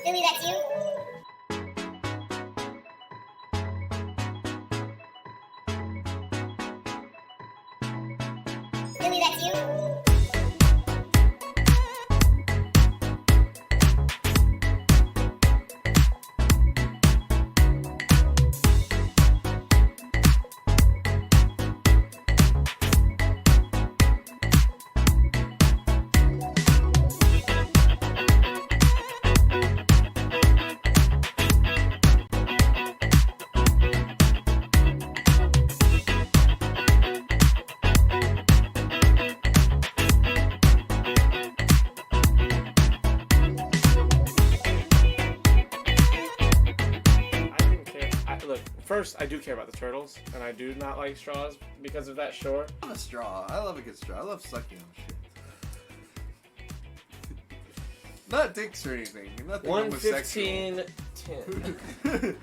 Billy, that's you? Billy, that's you? First, I do care about the turtles, and I do not like straws because of that shore. I love a straw. I love a good straw. I love sucking on shit. Not dicks or anything. Nothing 115 10.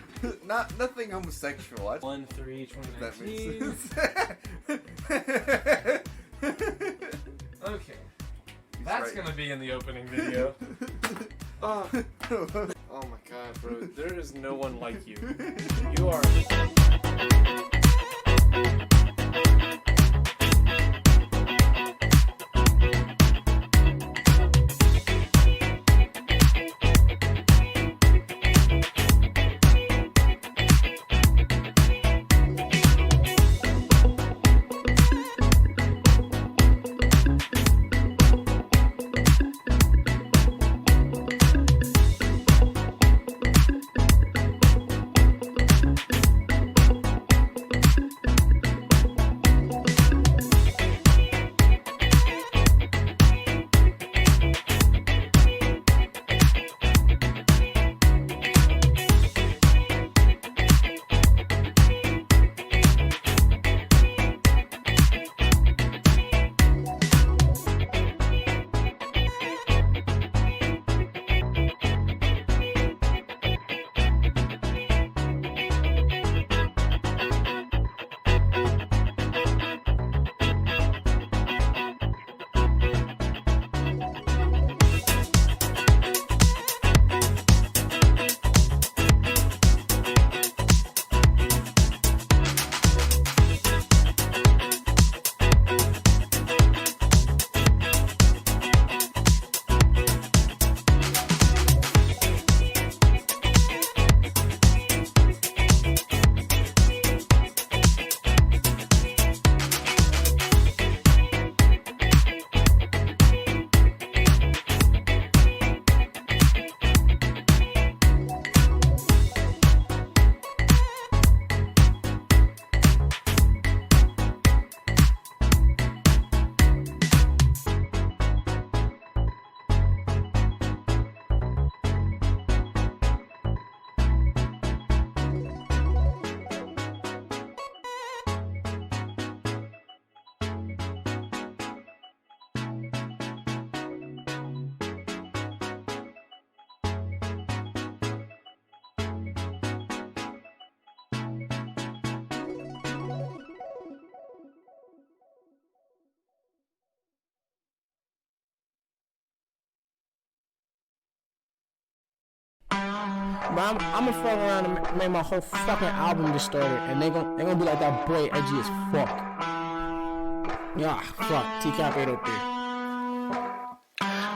Nothing homosexual. 1/3 That 2019. makes sense. Okay. That's right. gonna be in the opening video. Oh my god, bro. There is no one like you. You are. But I'm gonna fuck around and make my whole fucking album distorted, and they gonna be like, that boy edgy as fuck. Yeah, fuck. TCAP 803.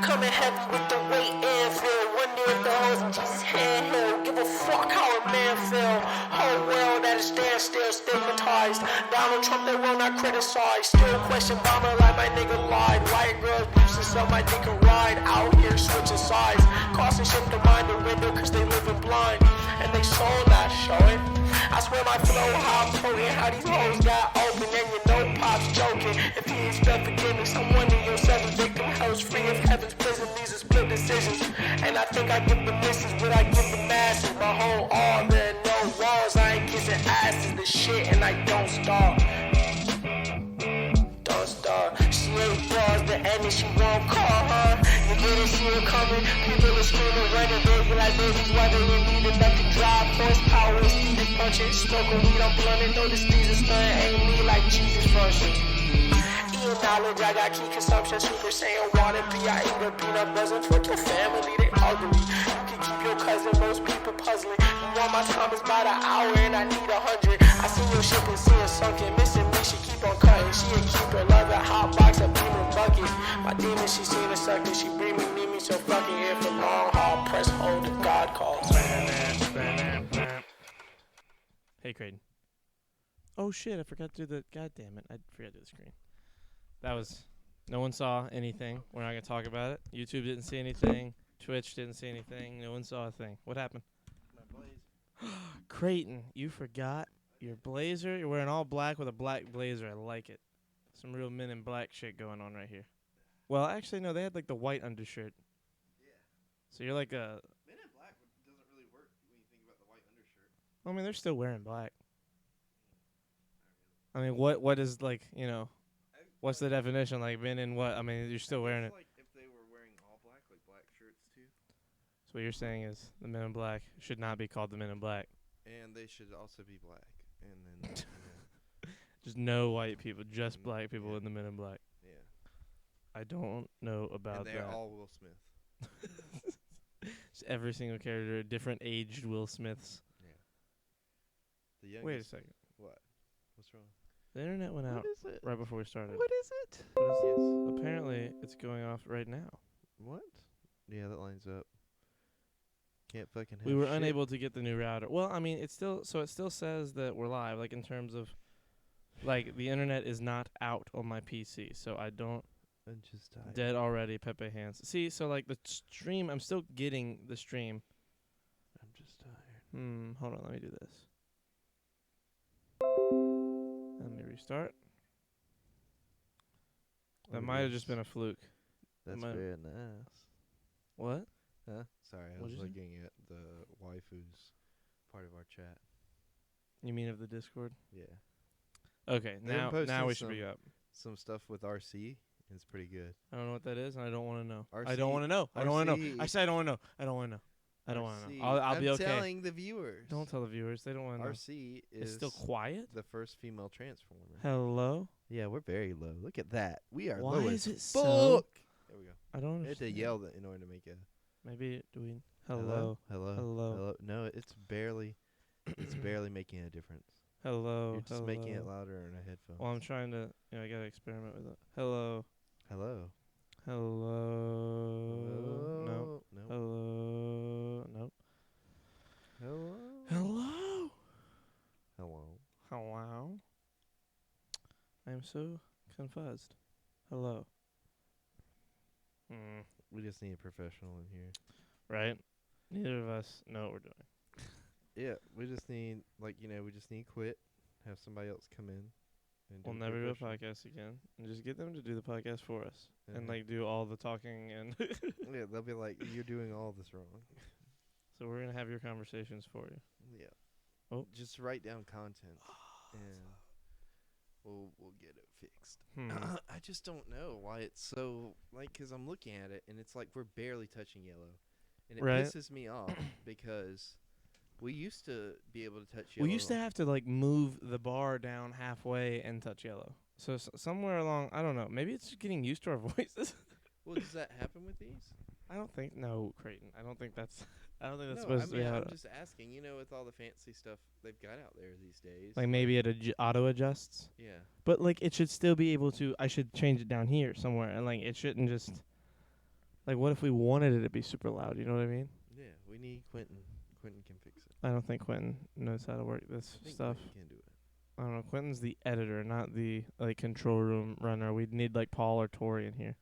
Coming heavy with the weight and feel. Wonder if the hoes in Jesus' hand he'll give a fuck how a man feel. Whole world at a standstill, stigmatized. Donald Trump, they will not criticize. Still question bomber like my nigga lied. White girls boosting so my dick can ride. Out here switching sides. Crossing ship to mind the window cause they living blind. And they sold that, show it. I swear my flow, how potent, how these hoes got open. And you know Pop's joking. If he expect forgiveness, I'm one of your 7 victim hells. Free of heaven's prison, these are split decisions. And I think I give the misses what I give the masses. My whole all, there are no walls. I ain't kissing asses, the shit, and I don't stop. Don't stop. She ain't bars, the enemy, she won't call her. You didn't see her coming. People are screaming, running, baby, like babies. Why they didn't need enough to drive. Horsepower, speeding, punching, smoking weed, I'm blunting. Notice these are stunning, ain't me like Jesus function. Eating knowledge, I got key consumption. Super Saiyan water, B.I. eat a peanut buzzing. Fuck your family, they ugly. You can keep your cousin, most people puzzling. You want my time is about an hour and I need 100. I seen your ship and see it sunken. Missing me, she keep on cutting. She a keeper, love a hot box, a beaming bucket. My demon, she seen a sucker. She bring me, need me, so fucking here from long haul. Press hold if God calls. Hey, Creighton. Oh shit! I forgot to do the. God damn it! I forgot to do the screen. That was. No one saw anything. We're not gonna talk about it. YouTube didn't see anything. Twitch didn't see anything. No one saw a thing. What happened? My blazer. Creighton, you forgot your blazer. You're wearing all black with a black blazer. I like it. Some real Men in Black shit going on right here. Well, actually, no. They had like the white undershirt. Yeah. So you're like a. Men in Black doesn't really work when you think about the white undershirt. I mean, they're still wearing black. I mean, what is like, you know, what's the definition? Like, men in what? I mean, you're still wearing it. Like if they were wearing all black, like black shirts too. So what you're saying is the Men in Black should not be called the Men in Black. And they should also be black. And then, Just no white people, just Mm, black people yeah. in the Men in Black. yeah. I don't know about And they're that. all Will Smith. Just every single character, different aged Will Smiths. Yeah. The youngest. Wait a second. What? What's wrong? The internet went out is it? right before we started. What is it? What is this? Apparently, it's going off right now. What? Yeah, that lines up. Can't fucking have We were shit. unable to get the new router. Well, I mean, it's still so it still says that we're live, like in terms of, like the internet is not out on my PC, so I don't. I'm just tired. Dead already, Pepe Hands. See, so like the stream, I'm still getting the stream. I'm just tired. Hold on, let me do this. Let me restart. That might have just been a fluke. That's might- very nice. What? Huh? Sorry, I What'd was you say? looking at the waifus part of our chat. You mean of the Discord? Yeah. Okay, They're now posting we should some- be up. Some stuff with RC. It's pretty good. I don't know what that is, and I don't want to know. I RC don't want to know. I don't want to know. RC I said I don't want to know. I don't want to know. I don't want to RC. know. I'll be I'm okay. telling the viewers. Don't tell the viewers. They don't want to know. RC It's is still quiet. the first female transformer. Hello. Yeah, we're very low. Look at that. We are Why low is as it so? fuck. There we go. I don't I had to understand. yell that in order to make a Maybe do we? hello. Hello. Hello. Hello. No, it's barely making a difference. Hello. You're just making it hello. louder in a headphone. Well, I'm trying to. I gotta experiment with it. Hello. Hello. Hello. No. No. Hello. Nope. Hello. Hello. Hello. Hello. I am so confused. Hello. We just need a professional in here. Right? Neither of us know what we're doing. Yeah, we just need we just need quit. Have somebody else come in. And We'll do never do a professional. podcast again, and just get them to do the podcast for us, and Mhm. like do all the talking. And Yeah, they'll be like, "You're doing all this wrong." so we're gonna have your conversations for you. Yeah. Oh. Just write down content, and we'll get it fixed. I just don't know why it's so because I'm looking at it and it's like we're barely touching yellow, and it Right. pisses me off because we used to be able to touch yellow. We used to have to like move the bar down halfway and touch yellow. So somewhere along, I don't know. Maybe it's just getting used to our voices. Well, does that happen with these? I don't think. No, Creighton. I don't think that's. I don't think that's No, supposed I to mean be how. I'm just asking. With all the fancy stuff they've got out there these days. Like maybe it auto adjusts. Yeah. But like it should still be able to. I should change it down here somewhere, and like it shouldn't just. Like what if we wanted it to be super loud? You know what I mean? Yeah. We need Quentin. Quentin can fix it. I don't think Quentin knows how to work this I think stuff. Quentin can do it. I don't know. Quentin's the editor, not the like control room runner. We'd need like Paul or Tori in here.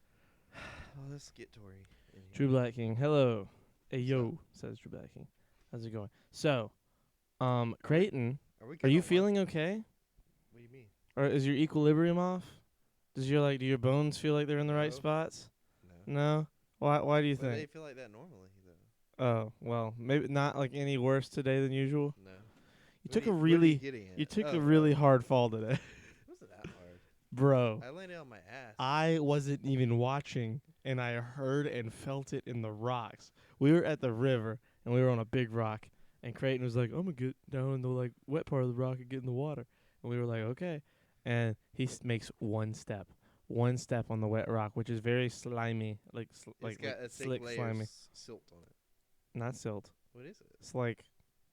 Well, let's get Tori in here. Drew Black King, hello. Hey yo, says Drew Black King. How's it going? So, Creighton, we are good you on feeling okay? What do you mean? Or is your equilibrium off? Do your bones feel like they're in the right No. spots? No. No. Why do you Well, they think? feel like that normally, though. Oh, well, maybe not like any worse today than usual. No. You took a really hard fall today. It wasn't that hard. Bro. I landed on my ass. I wasn't even watching, and I heard and felt it in the rocks. We were at the river, and we were on a big rock, and Creighton was like, I'm going to get down in the like wet part of the rock and get in the water. And we were like, okay. And he makes one step on the wet rock, which is very slimy, like It's got a thick slick layer slimy. silt on it. Not silt. What is it? It's like,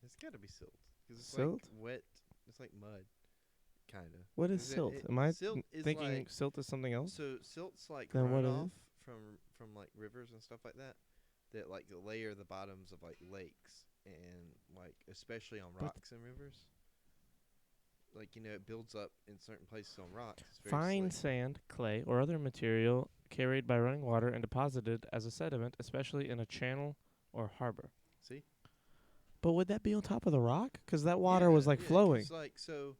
It's got to be silt. 'Cause it's Silt? like wet. It's like mud, kind of. what is silt? Am I thinking like, silt is something else? so silt's like Then what is runoff it? from like rivers and stuff like that. That like layer the bottoms of like lakes and like especially on But- rocks and rivers. Like it builds up in certain places on rocks. It's very Fine slick. sand, clay, or other material carried by running water and deposited as a sediment, especially in a channel or harbor. See? But would that be on top of the rock? 'Cause that water was like yeah, 'cause, flowing. like so,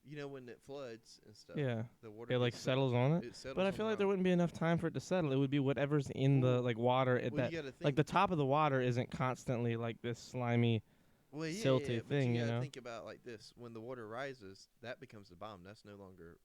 when it floods and stuff. Yeah. The water It like gets settles on it. It settles But I on feel the like there rock. wouldn't be enough time for it to settle. It would be whatever's in the Well- like water at Well, that. you gotta think, Like the top of the water isn't constantly like this slimy. well, yeah, silty yeah, thing, but you you gotta know? think about like this: when the water rises, that becomes the bottom. That's no longer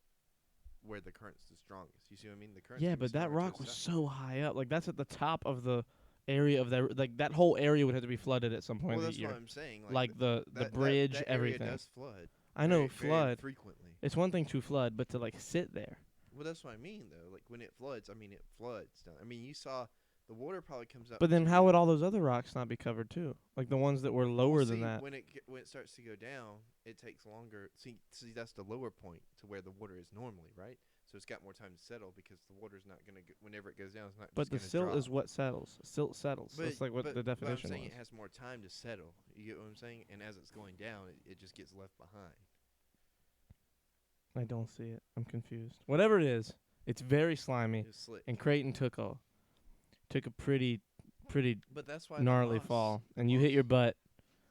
where the current's the strongest. You see what I mean? The current. Yeah, but that rock was so high up. Like that's at the top of the area of the like that whole area would have to be flooded at some point Well, in that's the year. what I'm saying. Like the that- bridge, that area everything. does flood. I know very, very flood. frequently. It's one thing to flood, but to like sit there. Well, that's what I mean, though. Like when it floods, I mean it floods down. I mean you saw the water probably comes up. But then to how the- would all those other rocks not be covered too? Like the ones that were lower Well, than see, that. when it starts to go down, it takes longer. See, that's the lower point to where the water is normally, right? So it's got more time to settle because the water's not gonna. Whenever it goes down, it's not. But the just silt gonna is drop. what settles. Silt settles. That's like what the definition But I'm saying was. it has more time to settle. You get what I'm saying? And as it's going down, it just gets left behind. I don't see it. I'm confused. Whatever it is, it's very slimy. It's slick. And Creighton took a pretty But that's why the gnarly moss- fall, the and you hit moss- your butt.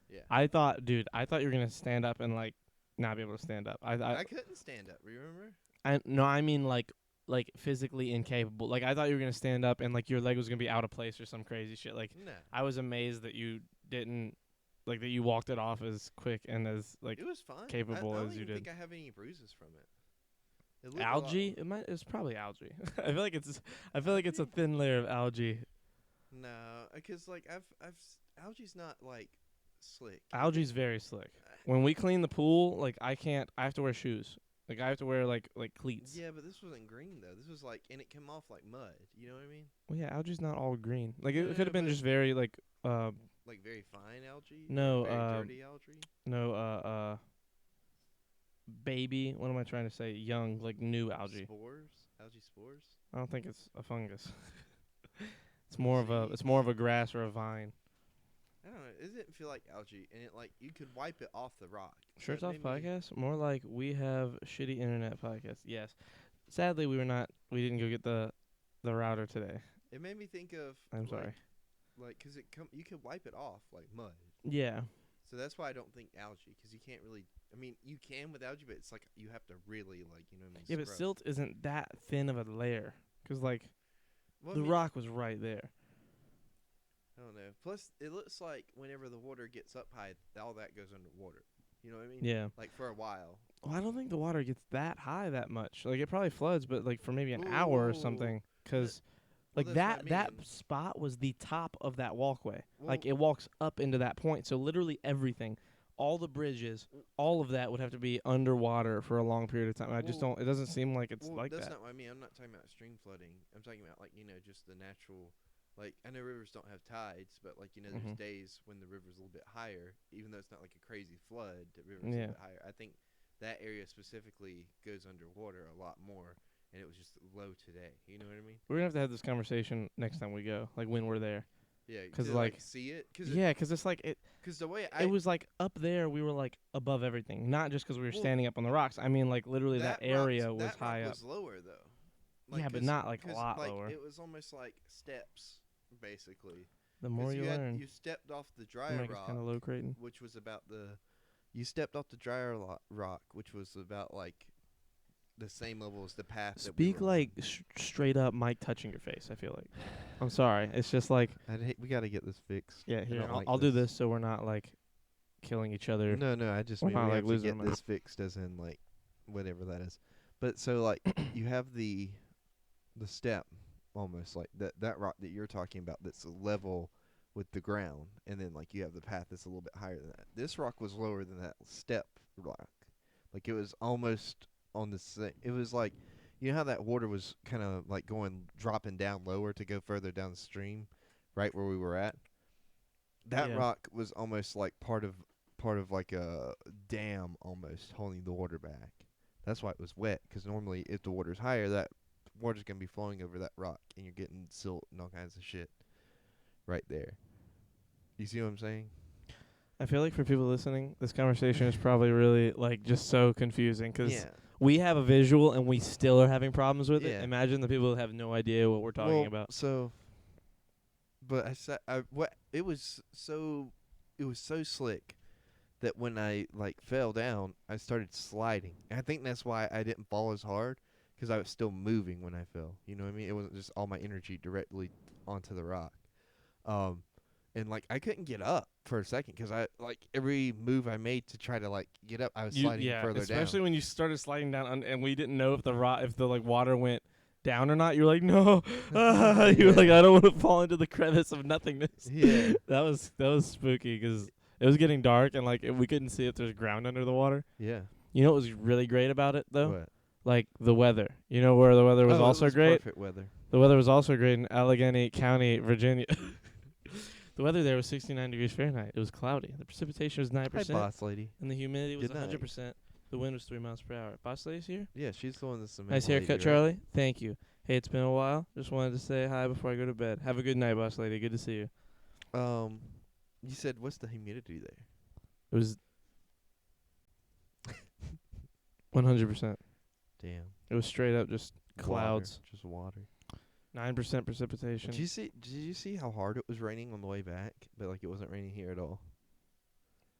Yeah. I thought you were gonna stand up and like not be able to stand up. I couldn't stand up. Remember? I mean like physically incapable. Like I thought you were gonna stand up and like your leg was gonna be out of place or some crazy shit. Like No. I was amazed that you didn't like that you walked it off as quick and as like It was fine. capable I don't as you even did. think I have any bruises from it. It looked a lot- Algae. It's probably algae. I feel like it's a thin layer of algae. No, because like algae's not like slick. Algae's very slick. When we clean the pool, like I have to wear shoes. Like I have to wear like cleats. Yeah, but this wasn't green though. This was like, and it came off like mud. You know what I mean? Well, yeah, algae's not all green. Like No, it could have been but- just very like Like very fine algae. No, very um, dirty algae. no baby. What am I trying to say? Young, like new algae. Algae spores. I don't think it's a fungus. It's more of a grass or a vine. I don't know. It didn't feel like algae, and it like you could wipe it off the rock. So Shirts it Off made me- podcast? More like we have shitty internet podcast. Yes. Sadly, we didn't go get the router today. It made me think of. I'm like, sorry. Like, cause you could wipe it off like mud. Yeah. So that's why I don't think algae, cause you can't really. I mean, you can with algae, but it's like you have to really like What I mean, Yeah, but scrub. silt isn't that thin of a layer. 'Cause like Well, I the mean, rock was right there. I don't know. Plus, it looks like whenever the water gets up high, all that goes underwater. You know what I mean? Yeah. Like for a while. Well, I don't think the water gets that high that much. Like it probably floods, but like for maybe an hour or Ooh. something. 'Cause Well, like that's what I that mean. spot was the top of that walkway. Like Well- it walks up into that point. So literally everything, all the bridges, all of that would have to be underwater for a long period of time. I just Well- don't. It doesn't seem like it's Well, like that's that. not what I mean. I'm not talking about stream flooding. I'm talking about like just the natural. Like I know rivers don't have tides, but like there's Mhm. days when the river's a little bit higher, even though it's not like a crazy flood. The river's a Yeah. little bit higher. I think that area specifically goes underwater a lot more, and it was just low today. You know what I mean? We're gonna have this conversation next time we go. Like when we're there. Yeah. 'Cause, to, like- see it. Cause Yeah, 'cause it's like it. Because the way It was like up there. We were like above everything. Not just 'cause we were Well, standing up on the rocks. I mean, like literally that area rock- was that high rock up. was lower though. Yeah, but 'cause- not, like, a 'cause, lot like, lower. It was almost like steps, basically. The more 'Cause you learn. you stepped off the You drier make us rock, kind of low, Creighton. which was about you stepped off the drier rock, which was about like the same level as the path. that we Speak were on. like straight up, Mike touching your face. I feel like. I'm sorry. It's just like we got to get this fixed. yeah. Here, don't like I'll do this. this so we're not like killing each other. No, I just We're mean not, we like, have to losing get money. this fixed, as in like whatever that is. But so like you have the step almost like that rock that you're talking about that's level with the ground, and then like you have the path that's a little bit higher than that. This rock was lower than that step rock, like it was almost on the same. It was like how that water was kind of like dropping down lower to go further downstream, right where we were at. That Yeah. rock was almost like part of like a dam almost holding the water back. That's why it was wet. Because normally if the water's higher, that water's gonna be flowing over that rock, and you're getting silt and all kinds of shit right there. You see what I'm saying? I feel like for people listening, this conversation is probably really like just so confusing because Yeah. we have a visual and we still are having problems with Yeah. it. Imagine the people who have no idea what we're talking Well, about. So, but I said, it was so slick that when I like fell down, I started sliding. And I think that's why I didn't fall as hard, because I was still moving when I fell. You know what I mean? It wasn't just all my energy directly onto the rock. And like I couldn't get up for a second because I like every move I made to try to like get up, I was sliding further especially down. when you started sliding down and we didn't know if the like water went down or not. You're like, no, you were like, I don't want to fall into the crevice of nothingness. Yeah. that was spooky because it was getting dark and like we couldn't see if there's ground under the water. Yeah. You know what was really great about it though? What? Like the weather. You know where the weather was Oh, it also was great? Perfect weather. The weather was also great in Allegheny County, Virginia. The weather there was 69 degrees Fahrenheit. It was cloudy. The precipitation was 9%. Hi, boss lady. And the humidity was Good night. 100%. The wind was 3 miles per hour. Boss lady's here? Yeah, she's the one that's the main Nice lady, haircut, right? Charlie. Thank you. Hey, it's been a while. Just wanted to say hi before I go to bed. Have a good night, boss lady. Good to see you. You said what's the humidity there? It was 100%. Damn. It was straight up just clouds. Water, just water. 9% precipitation. Did you see how hard it was raining on the way back? But like it wasn't raining here at all.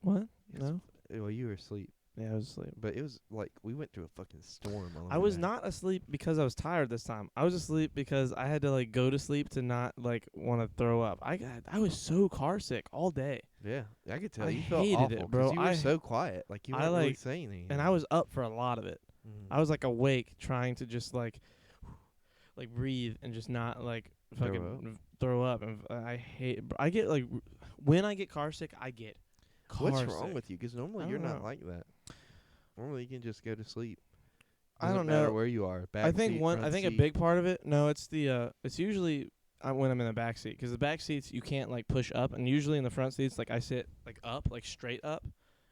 What? Yes. No? Well, you were asleep, Yeah, I was asleep. but it was like we went through a fucking storm. On the I way was back. not asleep because I was tired this time. I was asleep because I had to like go to sleep to not like want to throw up. I was so car sick all day. Yeah, I could tell I you felt hated awful it, 'cause bro. You were I- so quiet, like you I, weren't really like- saying anything. And I was up for a lot of it. Mhm. I was like awake trying to just like breathe and just not like fucking throw up. And I hate I get like when I get car sick, I get car What's wrong sick. with you? Because normally I you're don't not know. like that. Normally you can just go to sleep. I Doesn't don't matter know. where you are. Back I think seat, one. front I think a seat. big part of it. No, it's the. It's usually when I'm in the back seat because the back seats you can't like push up, and usually in the front seats like I sit like up, like straight up,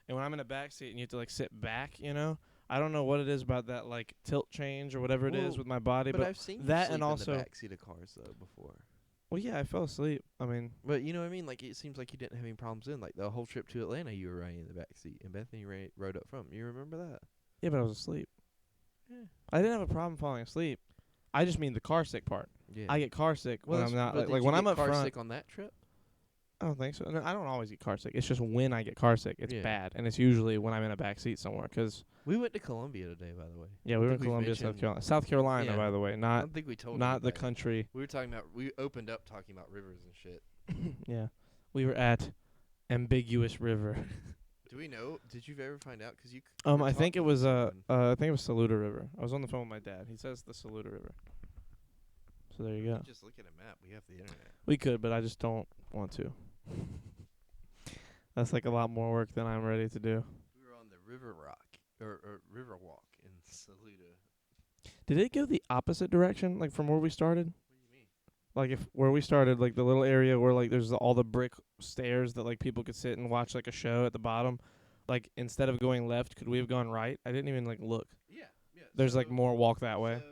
and when I'm in the back seat and you have to like sit back, you know. I don't know what it is about that like tilt change or whatever it is Well, with my body, But but I've seen you that sleep and in also- the back seat of cars though before. well, yeah, I fell asleep. I mean, But you know what I mean? Like it seems like you didn't have any problems in like the whole trip to Atlanta. You were riding in the back seat, and Bethany rode up front. You remember that? yeah, but I was asleep. Yeah. I didn't have a problem falling asleep. I just mean the car sick part. Yeah. I get car sick when I'm not but did like you when get I'm up car front. sick on that trip. I don't think so. No, I don't always get car sick. It's just when I get car sick, it's Yeah. bad, and it's usually when I'm in a back seat somewhere. Cause We went to Columbia today, by the way. yeah, I we were in think we've Columbia, South mentioned- Carolina. South Carolina, Yeah. by the way, I not don't think we told not the anybody. country. We were talking about. We opened up talking about rivers and shit. Yeah, we were at Ambiguous River. Do we know? Did you ever find out? 'Cause you. were I think it talking was to someone. I think it was Saluda River. I was on the phone with my dad. He says the Saluda River. So there you We go. could just look at a map. We have the internet. We could, but I just don't want to. That's like a lot more work than I'm ready to do. We were on the River Rock or River Walk in Saluda. Did it go the opposite direction, like from where we started? What do you mean? Like if where we started, like the little area where like there's all the brick stairs that like people could sit and watch like a show at the bottom. Like instead of going left, could we have gone right? I didn't even like look. Yeah. Yeah. There's like more walk that way. So,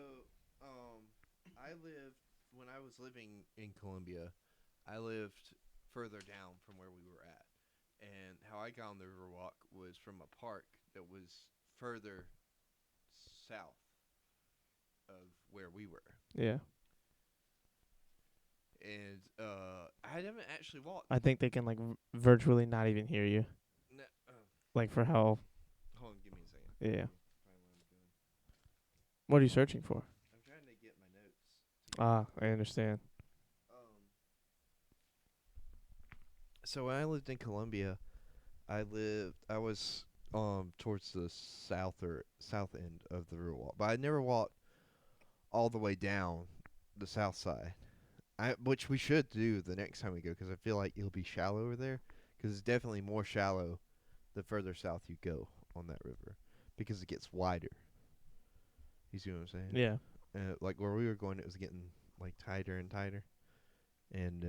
I lived when I was living in Columbia. I lived further down from where we were at, and how I got on the Riverwalk was from a park that was further south of where we were, Yeah. and I haven't actually walked. I think they can like virtually not even hear you. No, Like for how hold on, give me a second. Yeah. Let me find what I'm doing. what are you searching for? I'm trying to get my notes. Ah, I understand. So when I lived in Columbia, I was towards the south end of the Riverwalk, but I never walked all the way down the south side. Which we should do the next time we go, because I feel like it'll be shallow over there, because it's definitely more shallow the further south you go on that river, because it gets wider. You see what I'm saying? Yeah. Like where we were going, it was getting like tighter and tighter, and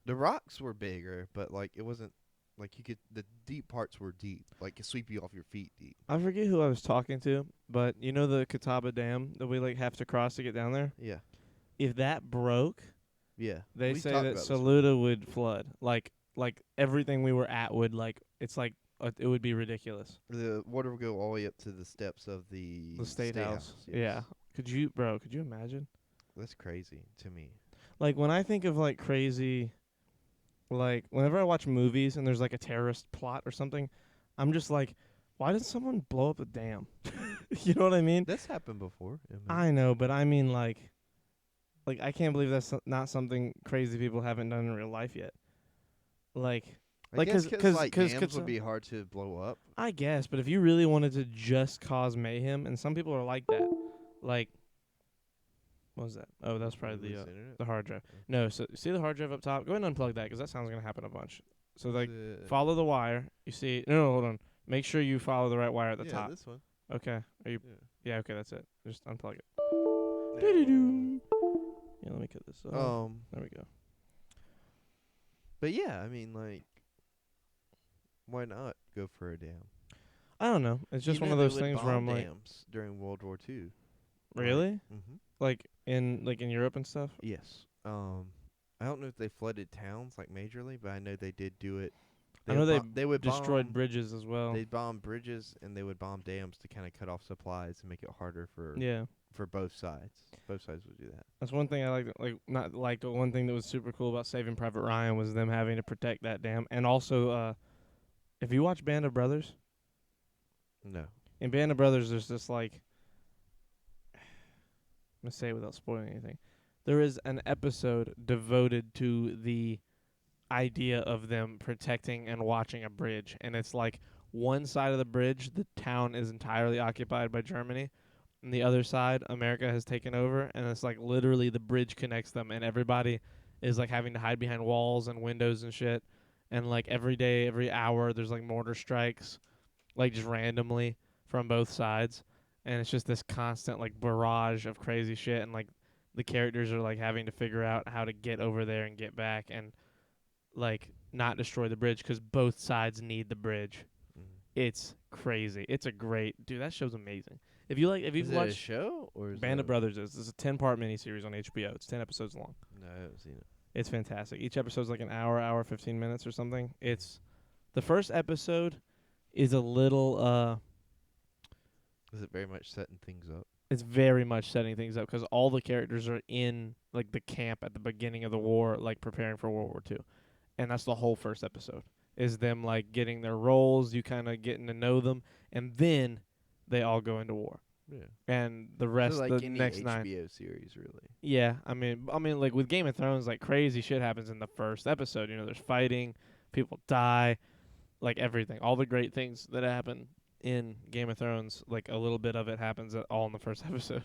The rocks were bigger, but like it wasn't like you could. The deep parts were deep, like it sweep you off your feet deep. I forget who I was talking to, but you know the Catawba Dam that we like have to cross to get down there. Yeah, If that broke, yeah. they We say talked that about this Saluda would flood. Like everything we were at would it's like it would be ridiculous. The water would go all the way up to the steps of the State house. yes. Yeah. Could you imagine? That's crazy to me. Like when I think of like crazy, like whenever I watch movies and there's like a terrorist plot or something, I'm just like, why did someone blow up a dam? You know what I mean? That's happened before. I know, but I mean like I can't believe that's not something crazy people haven't done in real life yet. Like I like, guess 'cause- like 'cause- dams 'cause would be hard to blow up. I guess, but if you really wanted to just cause mayhem, and some people are like that, like, what was that? Oh, that's probably Lose internet? the hard drive. No, so see the hard drive up top? Go ahead and unplug that because that sounds gonna happen a bunch. So like, follow the wire. You see? No, hold on. Make sure you follow the right wire at the yeah, top. this one. Okay. Are you? Yeah. Yeah. Okay, that's it. Just unplug it. There. Doo-doo-doo. Yeah, let me cut this off. There we go. But yeah, I mean, like, why not go for a dam? I don't know. It's just one of those things where I'm like, dams during World War II. really? Mm-hmm. Like in Europe and stuff? Yes. I don't know if they flooded towns like majorly, but I know they did do it. I know they would destroyed bomb, bridges as well. They'd bomb bridges and they would bomb dams to kind of cut off supplies and make it harder for Yeah. both sides. Both sides would do that. That's one thing I liked. But one thing that was super cool about Saving Private Ryan was them having to protect that dam. And also, if you watch Band of Brothers, No. in Band of Brothers, there's this like, I'm gonna say it without spoiling anything. There is an episode devoted to the idea of them protecting and watching a bridge, and it's like one side of the bridge, the town is entirely occupied by Germany, and the other side, America has taken over, and it's like literally the bridge connects them, and everybody is like having to hide behind walls and windows and shit, and like every day, every hour, there's like mortar strikes, like just randomly from both sides, and it's just this constant like barrage of crazy shit, and like the characters are like having to figure out how to get over there and get back and like not destroy the bridge because both sides need the bridge. It's crazy. It's a great dude. That show's amazing. If you've Is it a watched show or is Band it of Brothers, this is a 10-part miniseries on HBO. It's 10 episodes long. No, I haven't seen it. It's fantastic. Each episode's like an hour 15 minutes or something. It's the first episode is a little Is it very much setting things up? it's very much setting things up because all the characters are in like the camp at the beginning of the war, like preparing for World War II, and that's the whole first episode is them like getting their roles, you kind of getting to know them, and then they all go into war, Yeah. and the rest, like the any next HBO 9. series, really. Yeah, I mean, like with Game of Thrones, like crazy shit happens in the first episode. You know, there's fighting, people die, like everything, all the great things that happen in Game of Thrones, like a little bit of it happens all in the first episode.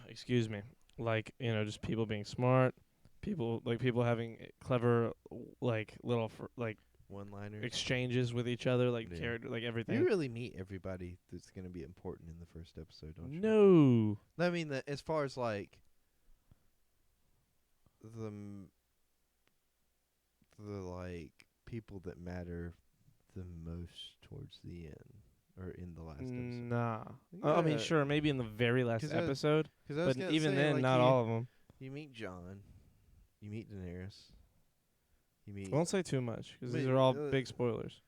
Excuse me. Like, you know, just people being smart, people having clever, like little like One-liners. exchanges with each other, like Yeah. character, like everything. You really meet everybody that's going to be important in the first episode, don't you? No. I mean, as far as like the like people that matter the most towards the end or in the last episode. Nah. I mean, Yeah. sure, maybe in the very last 'Cause I was- episode, 'Cause I was but gonna even say, then, like, not all of them. You meet John, you meet Daenerys, you meet I won't say too much because these But, are all big spoilers.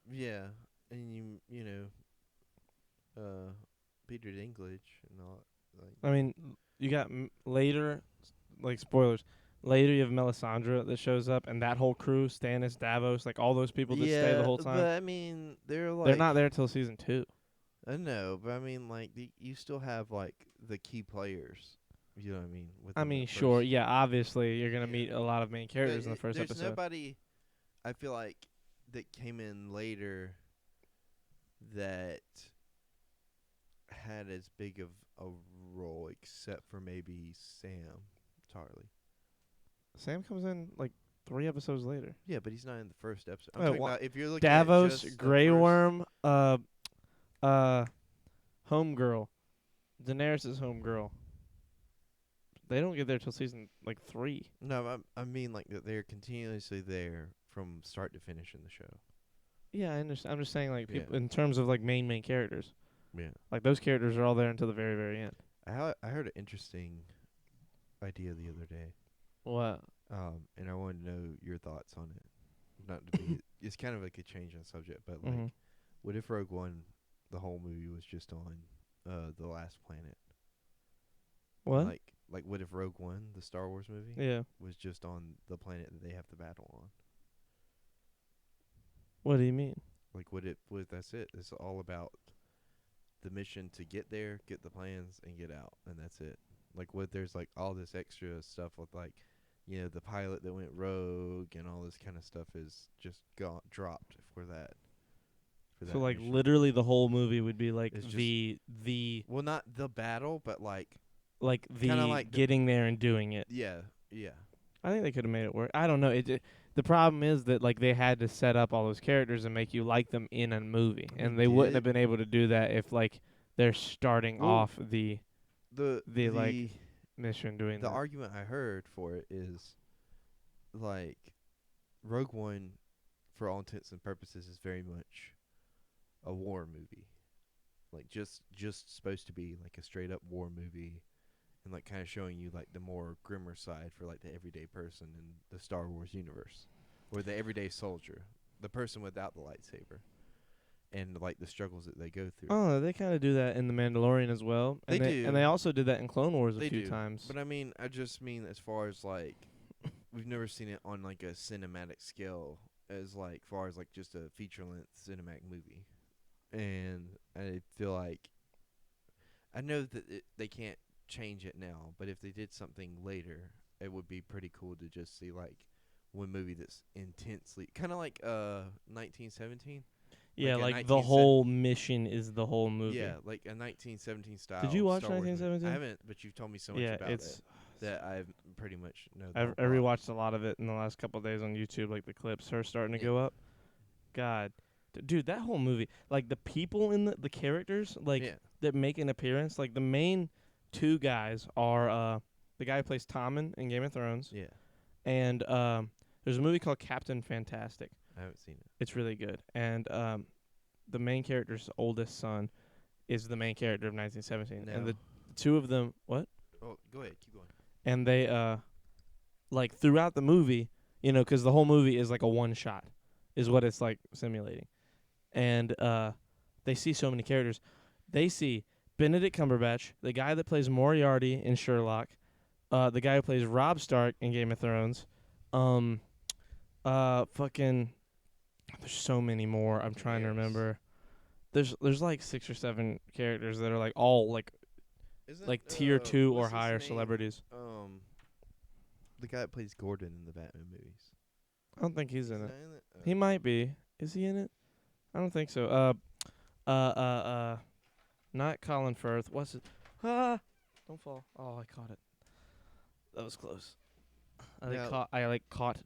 yeah, and you know, Peter Dinklage and all. Like, I mean, you got later, like spoilers. Later, you have Melisandre that shows up, and that whole crew, Stannis, Davos, like all those people that stay the whole time. But I mean, they're like They're not there till season 2. I know, but I mean, like you still have like the key players. You know what I mean? I within mean, the sure, first- yeah, obviously you're gonna Yeah. meet a lot of main characters in the But first there's episode. nobody, I feel like, that came in later that had as big of a role, except for maybe Sam Tarly. Sam comes in like 3 episodes later. Yeah, but he's not in the first episode. I'm Wait, talking what? about if you're looking at Davos, just the Grey first- Worm, homegirl, Daenerys' homegirl. They don't get there till season like 3. No, I mean like that they're continuously there from start to finish in the show. Yeah, I understand. I'm just saying like Yeah. people in terms of like main characters. Yeah. Like those characters are all there until the very very end. I heard an interesting idea the other day. What? And I wanted to know your thoughts on it. Not to be, it's kind of like a change in subject, but like, Mhm. what if Rogue One, the whole movie was just on, the last planet? What? Like what if Rogue One, the Star Wars movie, Yeah. was just on the planet that they have to battle on? What do you mean? Like, what if that's it? It's all about the mission to get there, get the plans, and get out, and that's it. Like, what there's like all this extra stuff with like, you know, the pilot that went rogue and all this kind of stuff is just dropped for that. So like mission. literally the whole movie would be like It's just- the Well, not the battle, but like, the like the- getting there and doing it. yeah. I think they could have made it work. I don't know. The problem is that like they had to set up all those characters and make you like them in a movie, and they wouldn't have been able to do that if like they're starting Well, off the The like, mission doing the that. argument I heard for it is like Rogue One, for all intents and purposes, is very much a war movie. Like just supposed to be like a straight up war movie, and like kind of showing you like the more grimmer side for like the everyday person in the Star Wars universe, or the everyday soldier, the person without the lightsaber, and like the struggles that they go through. Oh, they kind of do that in The Mandalorian as well. And They do. And they also did that in Clone Wars a They few do, times. But I mean, I just mean as far as like, we've never seen it on like a cinematic scale as like far as like just a feature length cinematic movie, and I feel like I know that they can't change it now, but if they did something later, it would be pretty cool to just see like one movie that's intensely kind of like 1917. Yeah, like a like the 1970 whole mission is the whole movie. Yeah, like a 1917 style. Did you watch Star Wars movie. 1917? I haven't, but you've told me so much Yeah, about it's. it that I pretty much know. the I whole plot. rewatched a lot of it in the last couple of days on YouTube. Like the clips are starting to Yeah. go up. God, dude, that whole movie, like the people in the characters, like Yeah. that make an appearance. Like the main two guys are the guy who plays Tommen in Game of Thrones, Yeah, and there's a movie called Captain Fantastic. I haven't seen it. It's really good, and the main character's oldest son is the main character of 1917, and No. the two of them. What? Oh, go ahead, keep going. And they like throughout the movie, you know, 'cause the whole movie is like a one shot is what it's like simulating. And they see so many characters. They see Benedict Cumberbatch, the guy that plays Moriarty in Sherlock, the guy who plays Robb Stark in Game of Thrones, fucking there's so many more. I'm trying to Yes. remember. There's like 6 or 7 characters that are like all like Isn't tier 2 or what's his higher name? celebrities. The guy that plays Gordon in the Batman movies. I don't think he's in it. Is that in it? He might be. Is he in it? I don't think so. Not Colin Firth. What's it? Ah, don't fall. Oh, I caught it. That was close. No. I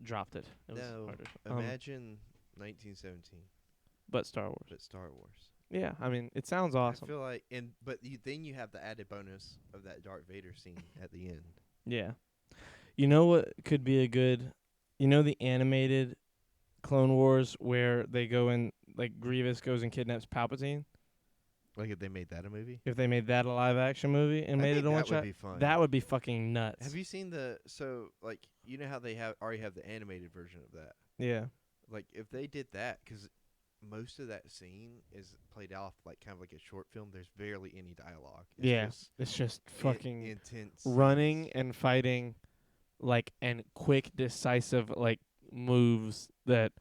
dropped it. It was No. harder. Imagine 1917, But Star Wars. but Star Wars. Yeah, I mean, it sounds awesome. I feel like, then you have the added bonus of that Darth Vader scene at the end. Yeah. You know what could be a good? You know the animated Clone Wars where they go and like Grievous goes and kidnaps Palpatine. Like if they made that a movie, If they made that a live action movie and made it a one that would shot, be fun. that would be fucking nuts. Have you seen like you know how they already have the animated version of that? Yeah. Like if they did that, because most of that scene is played off like kind of like a short film. There's barely any dialogue. It's Yeah. just It's just fucking intense running scenes. and fighting, like, and quick, decisive, like, moves that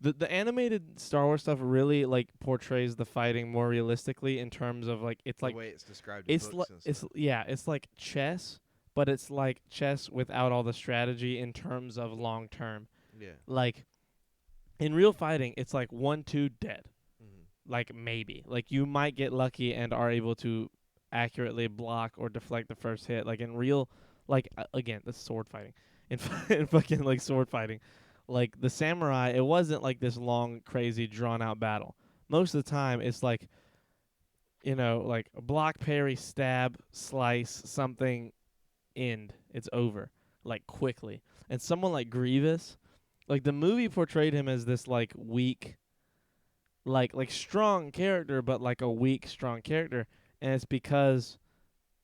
the animated Star Wars stuff really like portrays the fighting more realistically in terms of like it's the like way it's described. In it's books like and stuff. it's like chess, but it's like chess without all the strategy in terms of long term. Yeah. Like in real fighting, it's like 1-2 dead. Mm-hmm. Like maybe. Like you might get lucky and are able to accurately block or deflect the first hit. Like in real, like again, this is sword fighting. In fucking like sword fighting, like the samurai, it wasn't like this long, crazy, drawn out battle. Most of the time, it's like, you know, like block, parry, stab, slice, something end. It's over, like, quickly. And someone like Grievous, like, the movie portrayed him as this, like, weak, like strong character, but like a weak, strong character. And it's because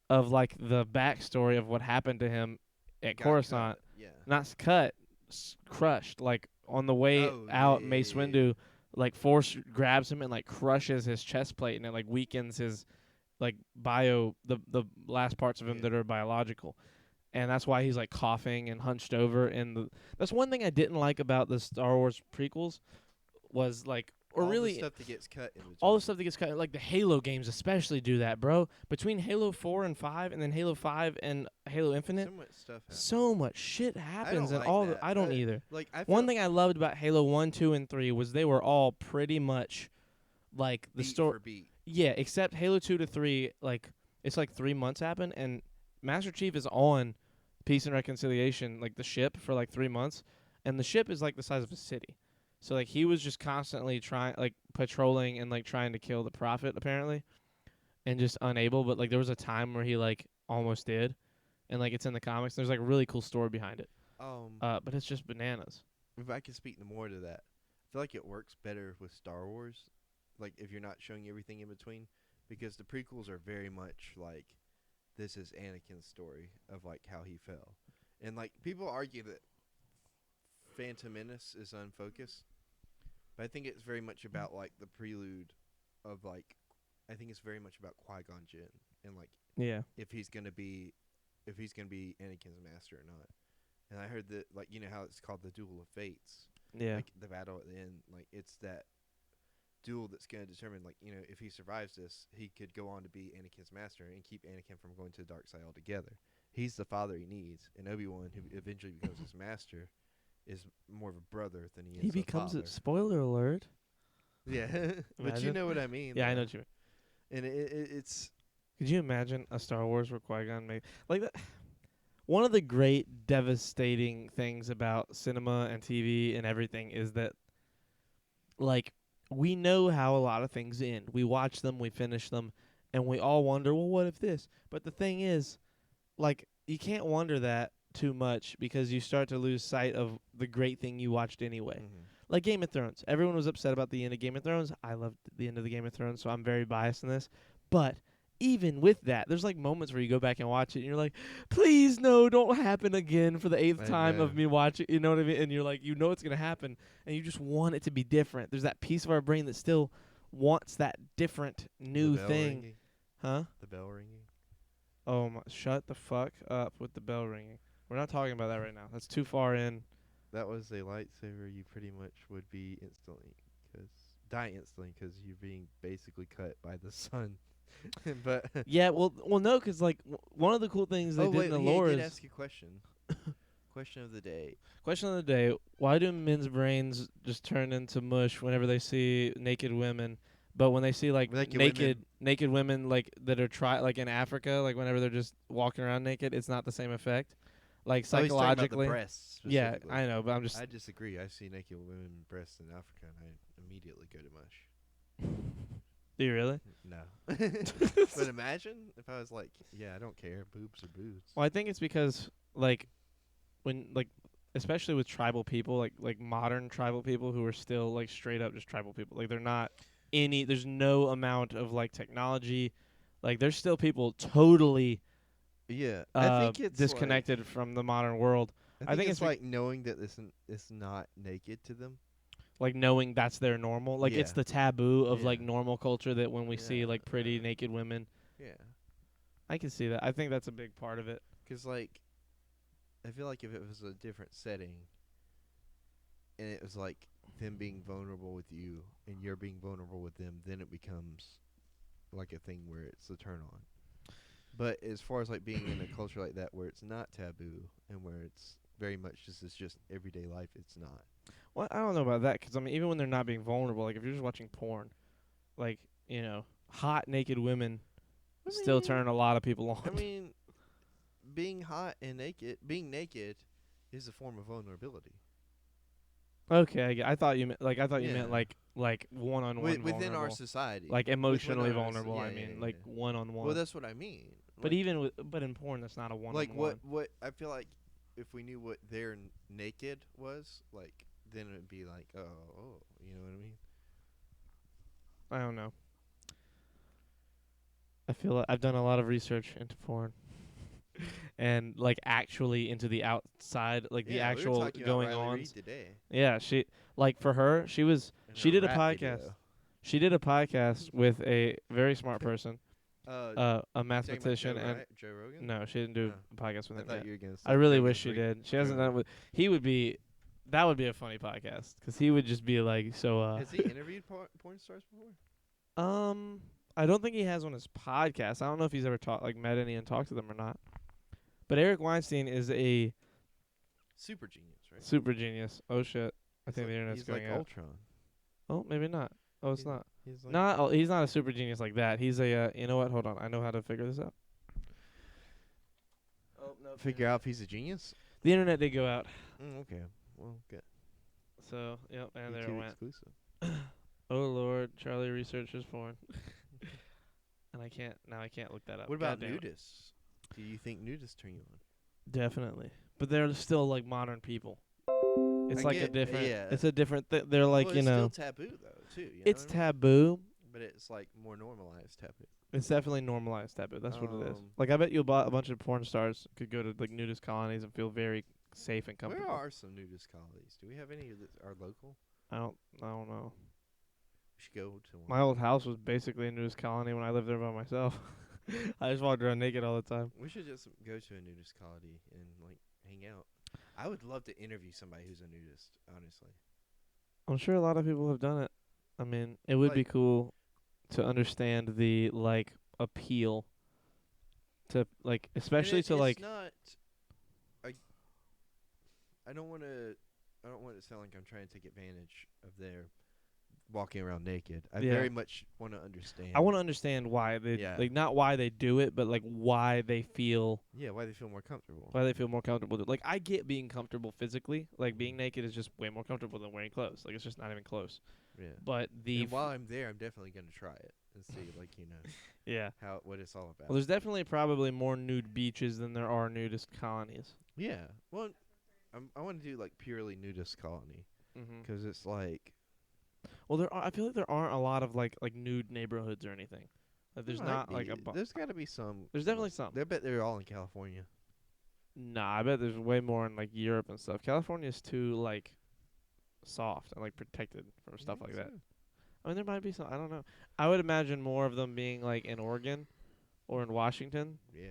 of, like, the backstory of what happened to him at Got Coruscant. cut, Yeah. Not cut, crushed. Like, on the way Oh, out, yeah, Mace yeah, yeah. Windu, like, force grabs him and, like, crushes his chest plate, and it, like, weakens his, like, the last parts of him Yeah. that are biological. And that's why he's, like, coughing and hunched over. And that's one thing I didn't like about the Star Wars prequels was, like, or All the really stuff that gets cut in between. all the stuff that gets cut, like the Halo games especially do that, bro. Between Halo 4 and 5 and then Halo 5 and Halo Infinite, So much stuff happens. so much shit happens, and like all that. I don't either. Like I One felt thing I loved about Halo 1, 2, and 3 was they were all pretty much like the beat story. for beat. Yeah, except Halo 2 to 3, like, it's like 3 months happen, and Master Chief is on Peace and Reconciliation, like the ship, for like 3 months, and the ship is like the size of a city. So, like, he was just constantly trying, like, patrolling and, like, trying to kill the Prophet, apparently, and just unable. But, like, there was a time where he, like, almost did, and, like, it's in the comics. There's, like, a really cool story behind it. But it's just bananas. If I can speak more to that, I feel like it works better with Star Wars. Like if you're not showing everything in between, because the prequels are very much like this is Anakin's story of like how he fell, and like people argue that Phantom Menace is unfocused, but I think it's very much about like the prelude of like I think it's very much about Qui-Gon Jinn and like Yeah. if he's gonna be Anakin's master or not. And I heard that like you know how it's called the Duel of Fates. Yeah. Like the battle at the end, like it's that duel that's going to determine, like, you know, if he survives this, he could go on to be Anakin's master and keep Anakin from going to the dark side altogether. He's the father he needs, and Obi-Wan, who eventually becomes his master, is more of a brother than he is He a becomes father. a spoiler alert. Yeah, but you Imagine. know what I mean. Yeah, I though. know what you mean. And it's Could you imagine a Star Wars where Qui-Gon made like that? One of the great devastating things about cinema and TV and everything is that, like, we know how a lot of things end. We watch them, we finish them, and we all wonder, well, what if this? But the thing is, like, you can't wonder that too much because you start to lose sight of the great thing you watched anyway. Like Game of Thrones. Everyone was upset about the end of Game of Thrones. I loved the end of the Game of Thrones, so I'm very biased in this. But even with that, there's like moments where you go back and watch it and you're like, please no, don't happen again for the 8th I time of know. me watching, you know what I mean? And you're like, you know it's going to happen and you just want it to be different. There's that piece of our brain that still wants that different new the bell thing. ringing, Huh? the bell ringing. Oh my, shut the fuck up with the bell ringing. We're not talking about that right now. That's too far in. That was a lightsaber. You pretty much would be die instantly because you're being basically cut by the sun. But Yeah, well no, 'cause like one of the cool things they did in the lore he did is ask a question. Question of the day. question of the day: why do men's brains just turn into mush whenever they see naked women, but when they see like naked women like that are like in Africa, like whenever they're just walking around naked, it's not the same effect. Like Oh, he's talking about psychologically, the breasts yeah, specifically. I know, but I'm just I disagree. I see naked women breasts in Africa, and I immediately go to mush. do you really? No. But imagine if I was like, yeah, I don't care. Boobs are boobs. Well, I think it's because like when like especially with tribal people, like modern tribal people who are still like straight up just tribal people, like they're not there's no amount of like technology, like there's still people totally Yeah, I think it's disconnected from the modern world. I think it's like knowing that it's not naked to them. Like knowing that's their normal, like it's Yeah. the taboo of like Yeah. normal culture that when we see Yeah, like pretty yeah. naked women, Yeah, I can see that. I think that's a big part of it. 'cause like, I feel like if it was a different setting, and it was like them being vulnerable with you and you're being vulnerable with them, then it becomes like a thing where it's a turn on. But as far as like being in a culture like that where it's not taboo and where it's very much just everyday life, it's not. Well, I don't know about that because I mean, even when they're not being vulnerable, like if you're just watching porn, like you know, hot naked women still turn a lot of people on. I mean, being hot and being naked is a form of vulnerability. Okay, I thought you meant like you meant Yeah. like one-on-one Within our vulnerable. society. Like emotionally within our vulnerable. yeah, I yeah, mean, yeah, like yeah. one-on-one. Well, that's what I mean. But but in porn, that's not a one. Like what I feel like if we knew what their naked was, like then it would be like, oh, you know what I mean? I don't know. I feel like I've done a lot of research into porn, and like actually into the outside, like the Yeah, we were actual talking about going Riley on. Reid today. Yeah, she like for her, she in did her a rap podcast. video. She did a podcast with a very smart person, a Talking about mathematician, Joe, and Joe Rogan? no, she didn't do Oh. a podcast with I him thought yet. you were gonna say I really Brendan wish she Fraser. did. She hasn't done it with. He would be. That would be a funny podcast because he would just be like so. Has he interviewed porn stars before? I don't think he has on his podcast. I don't know if he's ever met any and talked to them or not. But Eric Weinstein is a Super genius, right? super genius. Oh shit! I He's think the like, internet's he's going like out. Ultron. Oh, maybe not. Oh, it's He's- not. He's like Not. Oh, he's not a super genius like that. He's a. You know what? Hold on. I know how to figure this out. Oh no. figure out if he's a genius. The internet did go out. Okay. Well, good. So yep, and there it YouTube went. exclusive. Oh Lord, Charlie researches porn. And I can't look that up. What about God damn it. nudists? Do you think nudists turn you on? Definitely, but they're still like modern people. It's I like a get- different. yeah. It's a different. They're like well, you it's know. still taboo though too. You It's know what I mean? taboo. But it's like more normalized taboo. It's definitely normalized taboo. That's what it is. Um, Like I bet you a bunch of porn stars could go to like nudist colonies and feel very safe and comfortable. Where are some nudist colonies? Do we have any that are local? I don't know. We should go to one. My old house was basically a nudist colony when I lived there by myself. I just walked around naked all the time. We should just go to a nudist colony and like hang out. I would love to interview somebody who's a nudist. Honestly, I'm sure a lot of people have done it. I mean, it would be Like- cool to understand the like appeal to like, especially And to it's like. not. I don't want to. I don't want it to sound like I'm trying to take advantage of their walking around naked. I Yeah. very much want to understand. I want to understand why they Yeah. like not why they do it, but like why they feel Yeah, why they feel more comfortable. more comfortable. Like I get being comfortable physically. Like being naked is just way more comfortable than wearing clothes. Like it's just not even close. Yeah. But the And while I'm there, I'm definitely gonna try it and see, like yeah. what it's all about. Well, there's definitely probably more nude beaches than there are nudist colonies. Yeah. Well, I want to do like purely nudist colony Mm-hmm. because it's like Well, I feel like there aren't a lot of like nude neighborhoods or anything. Like there's there might not like be- a. There's got to be some. There's definitely some. I bet they're all in California. Nah, I bet there's way more in like Europe and stuff. California's too like soft and like protected from stuff Yeah, like that. so- I mean, there might be some. I don't know. I would imagine more of them being like in Oregon or in Washington. Yeah.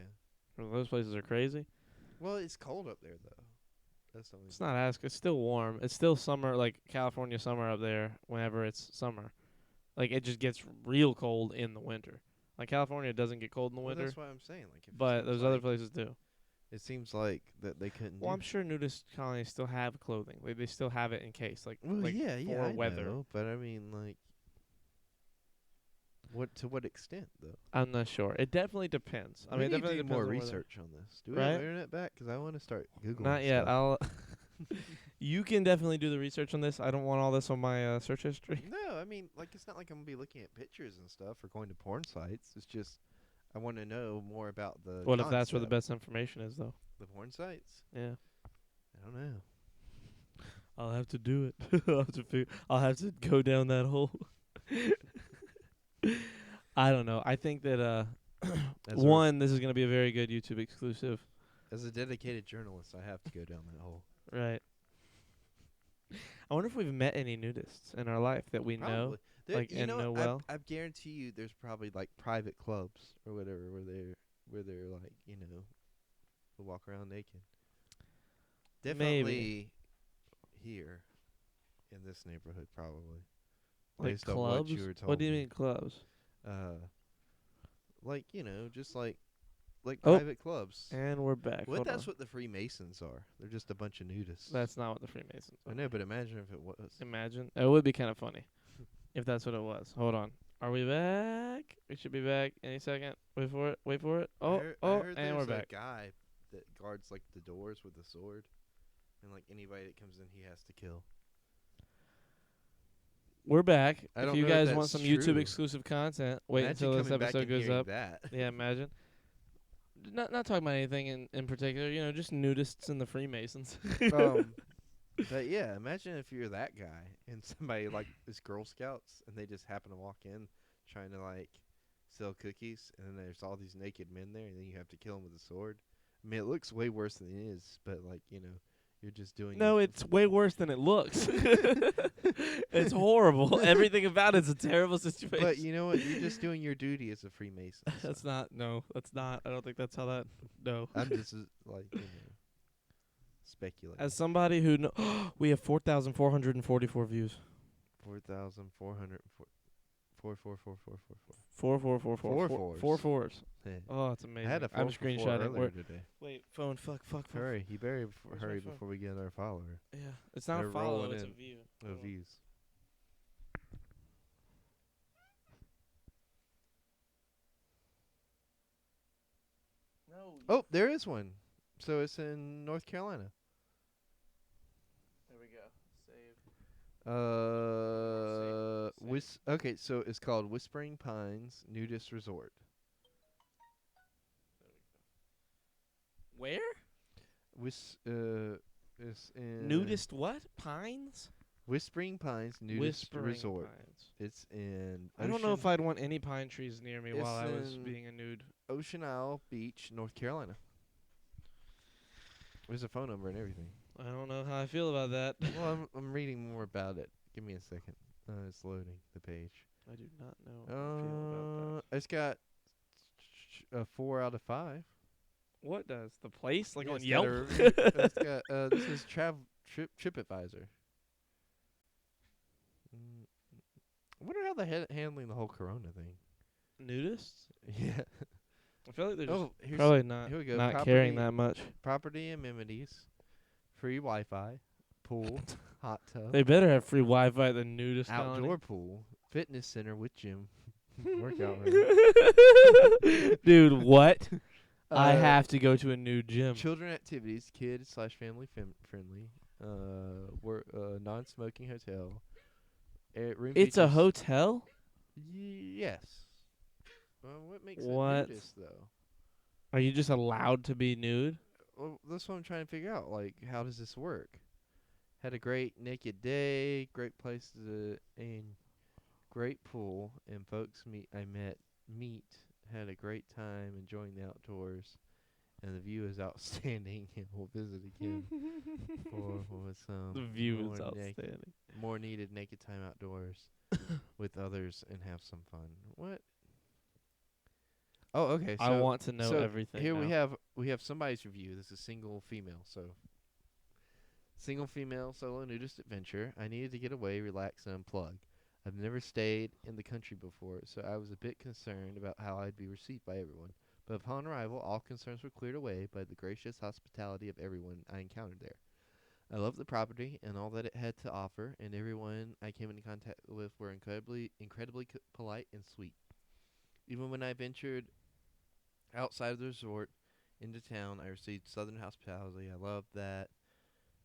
Those places are crazy. Well, it's cold up there though. That's the only. It's not as. It's still warm. It's still summer, like California summer up there. Whenever it's summer, like it just gets real cold in the winter. Like California doesn't get cold in the Well, winter, that's what I'm saying. Like, if it but seems those other like- places do. It seems like that they couldn't. Well, do I'm sure nudist colonies still have clothing. Like they still have it in case, like Well, like yeah, for I weather. know, but I mean, like, what extent though? I'm not sure. It definitely depends. I We mean, it need to definitely do depends more on whether- research on this. Do we have Right? internet back? Because I want to start googling. Not yet. stuff. I'll. You can definitely do the research on this. I don't want all this on my search history. No, I mean, like, it's not like I'm gonna be looking at pictures and stuff or going to porn sites. It's just I want to know more about the. What if that's where the concept. best information is, though? The porn sites? Yeah. I don't know. I'll have to do it. I'll have to go down that hole. I don't know. I think that As one, this is gonna be a very good YouTube exclusive, as a dedicated journalist, I have to go down that hole. right? I wonder if we've met any nudists in our life that we know. Probably. There, like, you and know, know what? well? I guarantee you, there's probably like private clubs or whatever where they're like, will walk around naked. Definitely Maybe. here in this neighborhood, probably. Like based on clubs. What, you were told What do you me. mean clubs? Like just like Oh. private clubs. And we're back. What Hold that's on. what the Freemasons are. They're just a bunch of nudists. That's not what the Freemasons I are. know, but imagine if it was. Imagine. It would be kind of funny if that's what it was. Hold on. Are we back? We should be back any second. Wait for it. Wait for it. I Oh, heard and we're there's back. a guy that guards like the doors with a sword, and like anybody that comes in, he has to kill. We're back. I If don't you know if guys that's want some true. YouTube exclusive content, wait Imagine until this coming back episode and goes hearing up. That. Yeah, imagine. not talking about anything in particular. You know, just nudists and the Freemasons. But yeah, imagine if you're that guy and somebody like is Girl Scouts and they just happen to walk in trying to like sell cookies, and then there's all these naked men there, and then you have to kill them with a sword. I mean, it looks way worse than it is, but like you're just doing. No, it's way worse than it looks. It's horrible. Everything about it's a terrible situation. But you know what? You're just doing your duty as a Freemason. That's not. No, that's not. I don't think that's how that. No. I'm just speculating. As somebody who we have 4,444 views. 4,400. 4 fours. Yeah. Oh, it's amazing. I had a I'm 4 screenshotting. earlier today. Wait, phone. Fuck. Hurry, you better Where's hurry my phone? before we get our follower. Yeah, it's not They're a follow. rolling It's a in. view. No views. No. Oh, there is one. So it's in North Carolina. There we go. Save. Okay, so it's called Whispering Pines Nudist Resort. Where? It's in Nudist what? Pines? Whispering Pines Nudist Whispering Resort. Pines. It's in I don't know if I'd want any pine trees near me It's while I was in- being a nude. Ocean Isle Beach, North Carolina. There's a phone number and everything. I don't know how I feel about that. Well, I'm reading more about it. Give me a second. It's loading the page. I do not know how I feel about that. It's got a 4 out of 5. What does the place like Yeah, on it's got Yelp? a review. It's got this is TripAdvisor. I wonder how they're handling the whole Corona thing. Nudists? Yeah. I feel like they're Oh, just here's probably not here we go. not caring Property- that much. property amenities, free Wi-Fi, pool, hot tub, They better have free Wi-Fi at the nudist colony. outdoor pool, fitness center with gym, workout room. Dude, what? I Uh, have to go to a nude gym. Children activities, kid/family friendly. Non-smoking hotel. Room It's a features- hotel? Yes. What makes What? it nudist though? Are you just allowed to be nude? Well, that's what I'm trying to figure out. Like, how does this work? Had a great naked day, great places, and great pool, and folks meet had a great time enjoying the outdoors, and the view is outstanding, and we'll visit again for some The view more is outstanding. more needed naked time outdoors with others and have some fun. What? Oh, okay. So I want to know so everything. here now. we have somebody's review. This is single female, so single female solo nudist adventure. I needed to get away, relax, and unplug. I've never stayed in the country before, so I was a bit concerned about how I'd be received by everyone. But upon arrival, all concerns were cleared away by the gracious hospitality of everyone I encountered there. I loved the property and all that it had to offer, and everyone I came into contact with were incredibly polite and sweet. Even when I ventured outside of the resort into town, I received southern hospitality. I loved that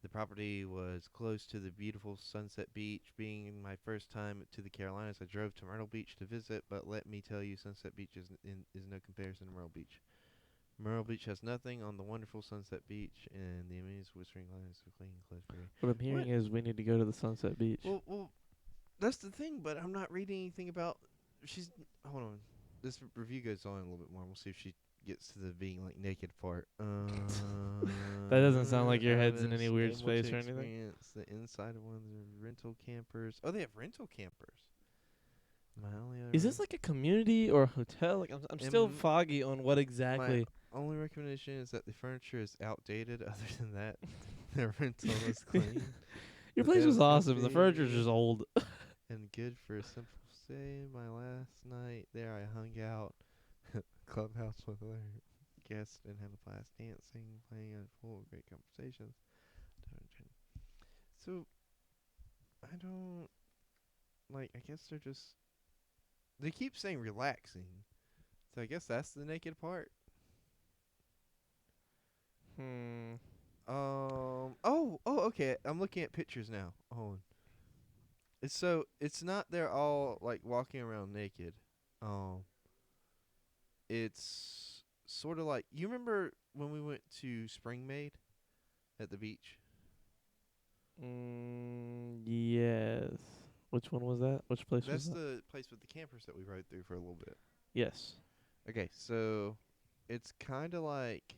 the property was close to the beautiful Sunset Beach. Being my first time to the Carolinas, I drove to Myrtle Beach to visit, but let me tell you, Sunset Beach is no comparison to Myrtle Beach. Myrtle Beach has nothing on the wonderful Sunset Beach, and the amenities of Whispering Pines are clean, Cliffbury. What I'm hearing is we need to go to the Sunset Beach. Well, that's the thing, but I'm not reading anything about. Hold on. This review goes on a little bit more. We'll see if she gets to the being like naked part. That doesn't sound like your head's in any weird able space to or anything. experience the inside of one of the rental campers. Oh, they have rental campers. My only other Is this like a community or a hotel? Like I'm still Am- foggy on what exactly. My only recommendation is that the furniture is outdated. Other than that, the rental is clean Your but place was there's awesome. The coffee. furniture's just old. and good for a simple stay. My last night there, I hung out clubhouse with other guests and had a blast dancing, playing at a pool, great conversations. So, I don't like. I guess they're just. They keep saying relaxing, so I guess that's the naked part. Oh, okay. I'm looking at pictures now. Hold on. It's not they're all like walking around naked. It's sort of like, you remember when we went to Springmaid at the beach? Yes. Which one was that? Which place That's was that? the place with the campers that we rode through for a little bit. Yes. Okay, so it's kind of like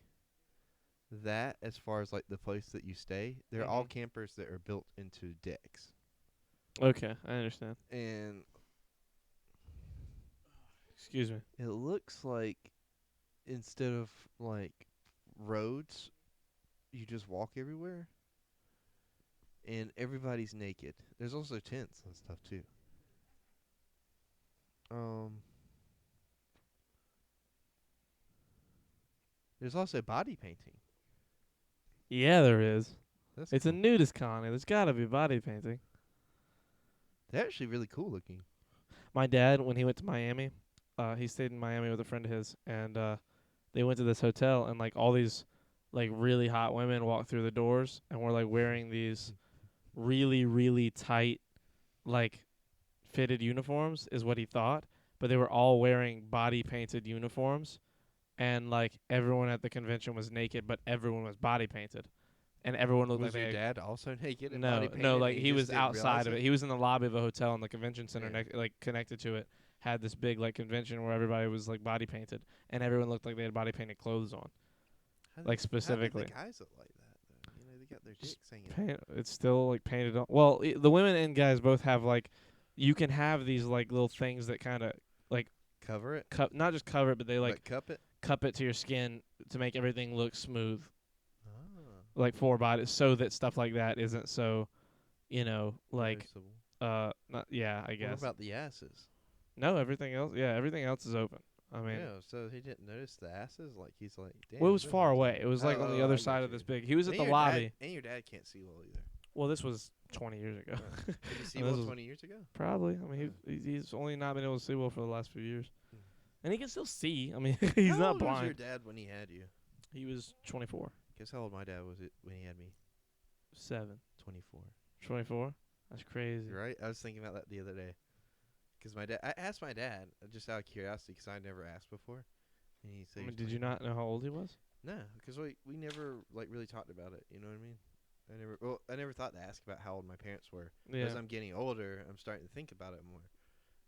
that as far as like the place that you stay. They're all Mhm. campers that are built into decks. Okay, I understand. And Excuse me. it looks like instead of like roads, you just walk everywhere. And everybody's naked. There's also tents and stuff too. There's also body painting. Yeah, there is. That's It's a cool. nudist colony. There's got to be body painting. They're actually really cool looking. My dad, when he went to Miami, he stayed in Miami with a friend of his, and they went to this hotel, and like all these like really hot women walked through the doors and were like wearing these really, really tight, like fitted uniforms, is what he thought. But they were all wearing body painted uniforms, and like everyone at the convention was naked, but everyone was body painted, and everyone looked Was like your they dad also naked and no, body painted? no, and like he just was didn't realize outside of it. He was in the lobby of a hotel in the convention center, Yeah. like connected to it. Had this big like convention where everybody was like body painted, and everyone looked like they had body painted clothes on. How like, did specifically. the guys look like that though? You know, they got their Just dicks hanging. Paint, it's still like painted on. Well, the women and guys both have like, you can have these like little things that kind of Cover it. not just cover it, but they like cup it. cup it to your skin to make everything look smooth, Ah, like for bodies, so that stuff like that isn't so, like noticeable. not yeah, I guess. What about the asses? No, everything else. Yeah, everything else is open. I mean, Yeah, so he didn't notice the asses. Like he's like, damn. well, it was this far is- away. It was like on the Oh, other I side get of this you. big. He was at And the your lobby. and your dad can't see well either. Well, this was 20 years ago. Did you see And well this was- 20 years ago? Probably. I mean, he's only not been able to see well for the last few years, Hmm. and he can still see. I mean, he's How not old was your blind. dad when he had you? He was 24, Guess how old my dad was it when he had me? 24. 24. That's crazy. You're right. I was thinking about that the other day. 'Cause I asked my dad just out of curiosity 'cause I never asked before, and he said, I he mean, was did you 24. not know how old he was? No, 'cause we never like really talked about it. You know what I mean? I never thought to ask about how old my parents were. Yeah. As I'm getting older, I'm starting to think about it more.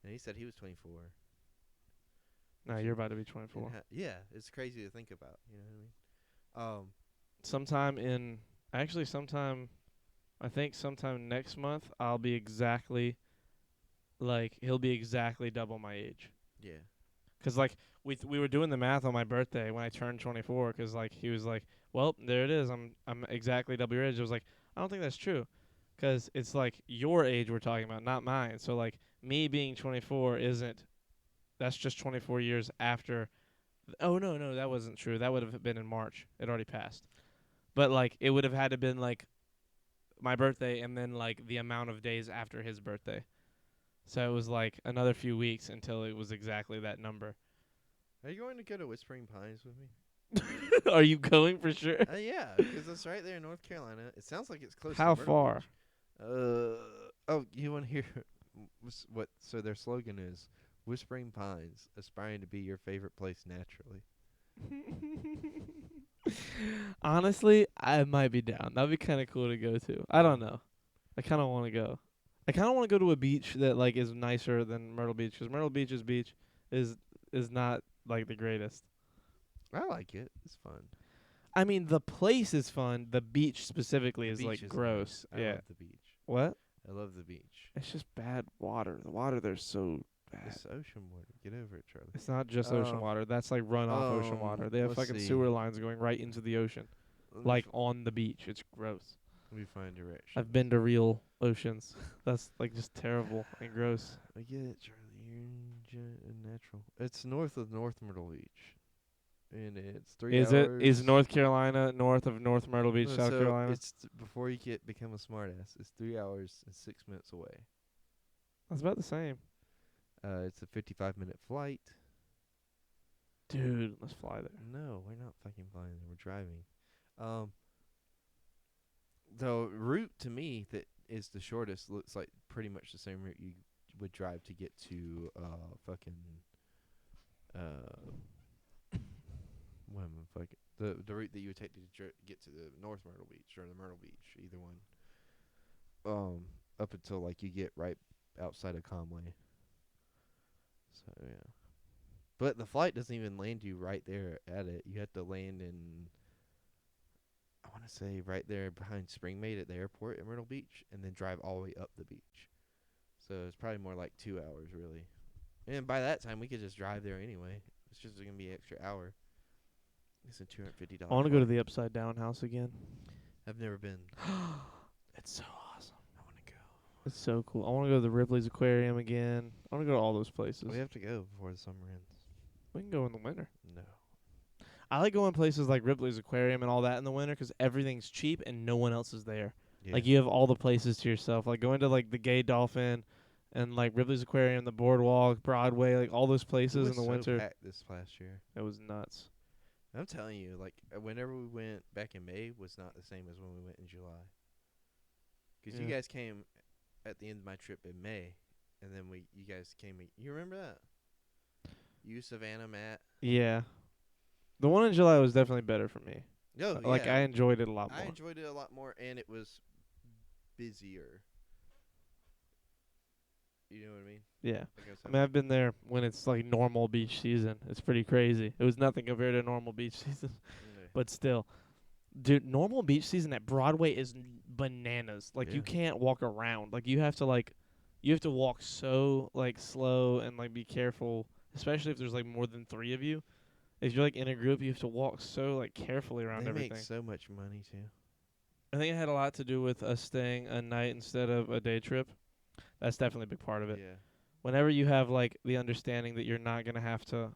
And he said he was 24. No, you're about to be And 24. yeah, it's crazy to think about. You know what I mean? I think sometime next month, I'll be exactly, he'll be exactly double my age. Yeah. 'Cause like we were doing the math on my birthday when I turned 24. 'Cause like he was like, well, there it is. I'm exactly double your age. I was like, I don't think that's true. 'Cause it's like your age we're talking about, not mine. So like me being 24 isn't. That's just 24 years after. Oh no, that wasn't true. That would have been in March. It already passed. But like it would have had to been like my birthday and then like the amount of days after his birthday. So it was like another few weeks until it was exactly that number. Are you going to go to Whispering Pines with me? Are you going for sure? Yeah, 'cause it's right there in North Carolina. It sounds like it's close. How to Myrtle far? Beach. Oh, you want to hear what? So their slogan is Whispering Pines, aspiring to be your favorite place naturally. Honestly, I might be down. That'd be kind of cool to go to. I don't know. I kind of want to go. I kind of want to go to a beach that like is nicer than Myrtle Beach, 'cause Myrtle Beach's beach is not like the greatest. I like it. It's fun. I mean, the place is fun. The beach specifically The is beach like is gross. nice. I Yeah. love the beach. What? I love the beach. It's just bad water. The water there's so bad. It's ocean water. Get over it, Charlie. It's not just ocean Oh. water. That's like runoff ocean water. They have let's fucking see. sewer lines going right into the ocean, Let me like on the beach. It's gross. let me find direction. I've been to real oceans. That's like just terrible and gross. I get it, Charlie. You're natural. It's north of North Myrtle Beach, and it's 3 Is hours. it? Is North Carolina north of North Myrtle Beach, No, South so Carolina? It's before you become a smartass. It's 3 hours and 6 minutes away. That's about the same. It's a 55-minute flight. Dude, let's fly there. No, we're not fucking flying there. We're driving. The route to me that is the shortest looks like pretty much the same route you would drive to get to fucking The route that you would take to get to the North Myrtle Beach or the Myrtle Beach, either one. Up until like you get right outside of Conway. So yeah, but the flight doesn't even land you right there at it. You have to land in, I want to say right there behind Springmaid at the airport at Myrtle Beach, and then drive all the way up the beach. So it's probably more like 2 hours really. And by that time we could just drive there anyway. It's just gonna be an extra hour. It's a $250. I want to go to the Upside Down house again. I've never been. It's so awesome. I want to go. It's so cool. I want to go to the Ripley's Aquarium again. I want to go to all those places. We have to go before the summer ends. We can go in the winter. No. I like going places like Ripley's Aquarium and all that in the winter 'cause everything's cheap and no one else is there. Yeah. Like you have all the places to yourself. Like going to like the Gay Dolphin and like Ripley's Aquarium, the Boardwalk, Broadway, like all those It places was in the so winter. packed this past year. It was nuts. I'm telling you, like whenever we went back in May was not the same as when we went in July. 'Cause you Yeah. guys came at the end of my trip in May, and then you guys came. You remember that? You, Savannah, Matt. Yeah. The one in July was definitely better for me. No, Like yeah. I enjoyed it a lot more. I enjoyed it a lot more, and it was busier. You know what I mean? Yeah. Like I mean, I've been there when it's like normal beach season. It's pretty crazy. It was nothing compared to normal beach season, but still, dude, normal beach season at Broadway is bananas. Like you Yeah. can't walk around. Like you have to walk so like slow and like be careful, especially if there's like more than 3 of you. If you're like in a group, you have to walk so like carefully around they everything. make so much money too. I think it had a lot to do with us staying a night instead of a day trip. That's definitely a big part of it. Yeah. Whenever you have like the understanding that you're not gonna have to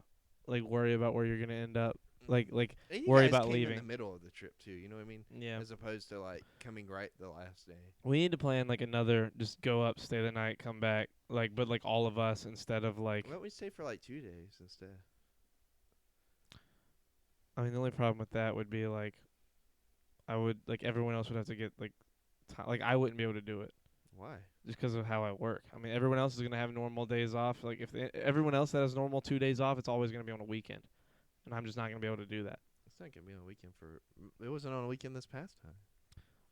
like worry about where you're gonna end up, like And you worry guys about came leaving. in the middle of the trip too. You know what I mean? yeah, As opposed to like coming right the last day. we need to plan like another just go up, stay the night, come back, like but like all of us instead of like. Why don't we stay for like 2 days instead? I mean, the only problem with that would be like, I would like everyone else would have to get like, like I wouldn't be able to do it. Why? Just 'cause of how I work. I mean, everyone else is gonna have normal days off. Like if everyone else that has normal 2 days off, it's always gonna be on a weekend, and I'm just not gonna be able to do that. It's not gonna be on a weekend it wasn't on a weekend this past time.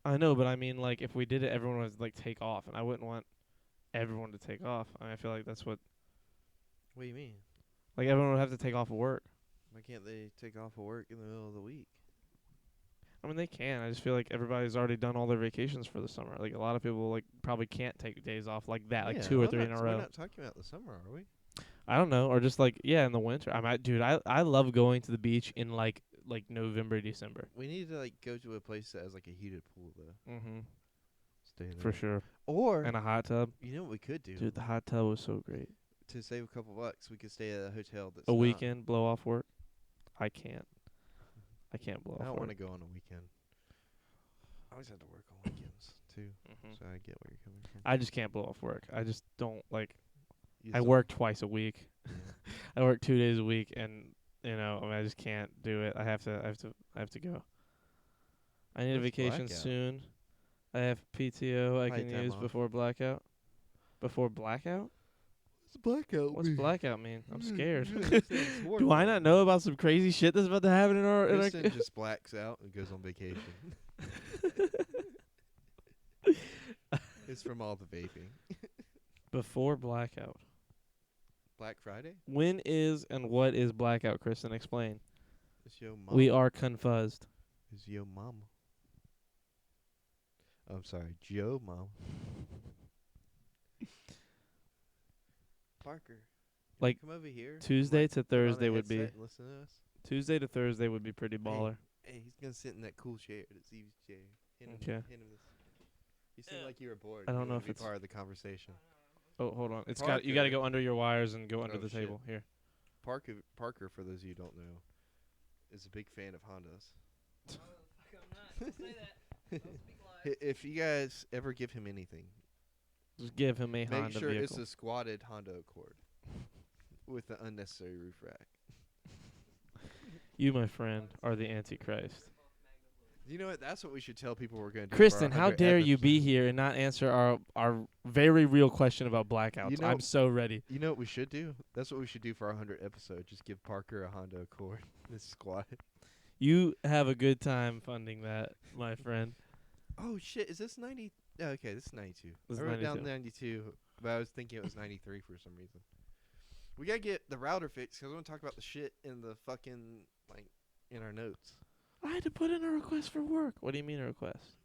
I know, but I mean, like if we did it, everyone would like take off, and I wouldn't want everyone to take off. I mean, I feel like that's what What do you mean? like everyone would have to take off of work. Why can't they take off of work in the middle of the week? I mean, they can. I just feel like everybody's already done all their vacations for the summer. Like a lot of people like probably can't take days off like that, like Yeah, 2 or I'm 3 in a not- row. We're not talking about the summer, are we? I don't know, or just like in the winter. Dude, I love going to the beach in like November, December. We need to like go to a place that has like a heated pool though. Mm-hmm. Stay there. For sure. Or And a hot tub. you know what we could do? Dude, the hot tub was so great. To save a couple bucks, we could stay at a hotel that's A not- weekend blow off work. I can't blow I off don't work. want to go on a weekend. I always have to work on weekends too, Mhm. so I get where you're coming from. I just can't blow off work. I just don't like. You I just work twice a week. don't- I work 2 days a week, and I mean, I just can't do it. I have to go. I need a What's vacation blackout? soon. I have PTO I Paid can time use off. before blackout. Before blackout? What's blackout? What's blackout mean? I'm scared. It's Do horrible. I not know about some crazy shit that's about to happen in our? Kristen just blacks out and goes on vacation. It's from all the vaping. Before blackout. Black Friday? When is and what is blackout, Kristen? Explain. It's yo mama. We are confuzzed. It's yo mama. I'm sorry, Joe mama. Parker. Like, come over here. Tuesday to Put on a Thursday would be headset and listen to us. Tuesday to Thursday would be pretty baller. Hey, he's gonna sit in that cool chair. That's Eve's chair. Hand him, Okay. hand him this. You seem like you were bored. I don't You know wanna if be it's- part of the conversation. Oh, hold on. You got to Parker. go under your wires and go under Oh, the shit. table here. Parker, for those of you who don't know, is a big fan of Hondas. If you guys ever give him anything, Just give him a make Honda sure vehicle. it's a squatted Honda Accord with the unnecessary roof rack. You, my friend, are the Antichrist. You know what? That's what we should tell people we're going to do. Kristen, for our how 100th dare you be episode. here and not answer our very real question about blackouts? You know- I'm so ready. You know what we should do? That's what we should do for our 100th episode. Just give Parker a Honda Accord. This squatted. You have a good time funding that, my friend. Oh shit! Is this 90? Okay, this is 92. This I is wrote down 92. 92, but I was thinking it was 93 for some reason. We gotta get the router fixed because I want to talk about the shit in the fucking like in our notes. I had to put in a request for work. What do you mean a request?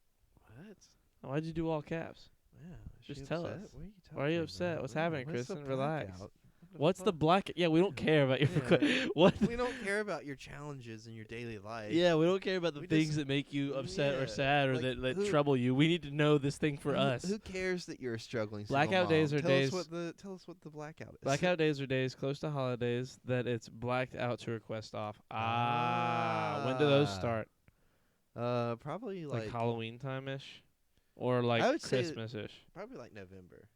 What? Why'd you do all caps? Yeah. Just she tell upset? us. What are you Why are you talking upset? about? What's Yeah, happening, what's the Kristen? Relax. blackout? What's the fuck? black? Yeah, we don't care about your Yeah. request. What? We don't care about your challenges in your daily life. Yeah, we don't care about the We things just- that make you upset yeah, or sad or like, that who- trouble you. We need to know this thing for Who- us. Who cares that you're a struggling single Blackout days mom? are tell days- Tell us what the blackout is. Blackout days are days close to holidays that it's blacked out to request off. When do those Ah. start? Probably Like Halloween time ish, or like I would say- Christmas ish. probably like November,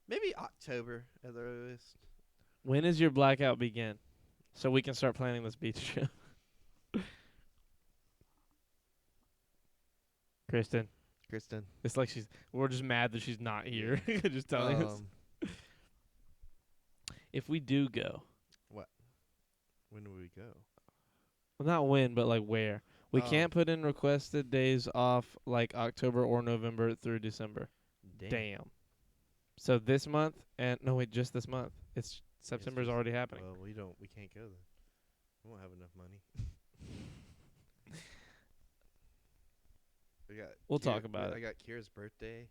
maybe October at the earliest. When does your blackout begin? So we can start planning this beach trip. Kristen, Kristen, it's like we're just mad that she's not here. Just telling us. If we do go, when do we go? well, not when, but like where. We Oh. can't put in requested days off like October or November through December. Damn. So this month just this month. It's September's just- already happening. Well, we can't go then. We won't have enough money. We'll talk about I it. got Kira's birthday.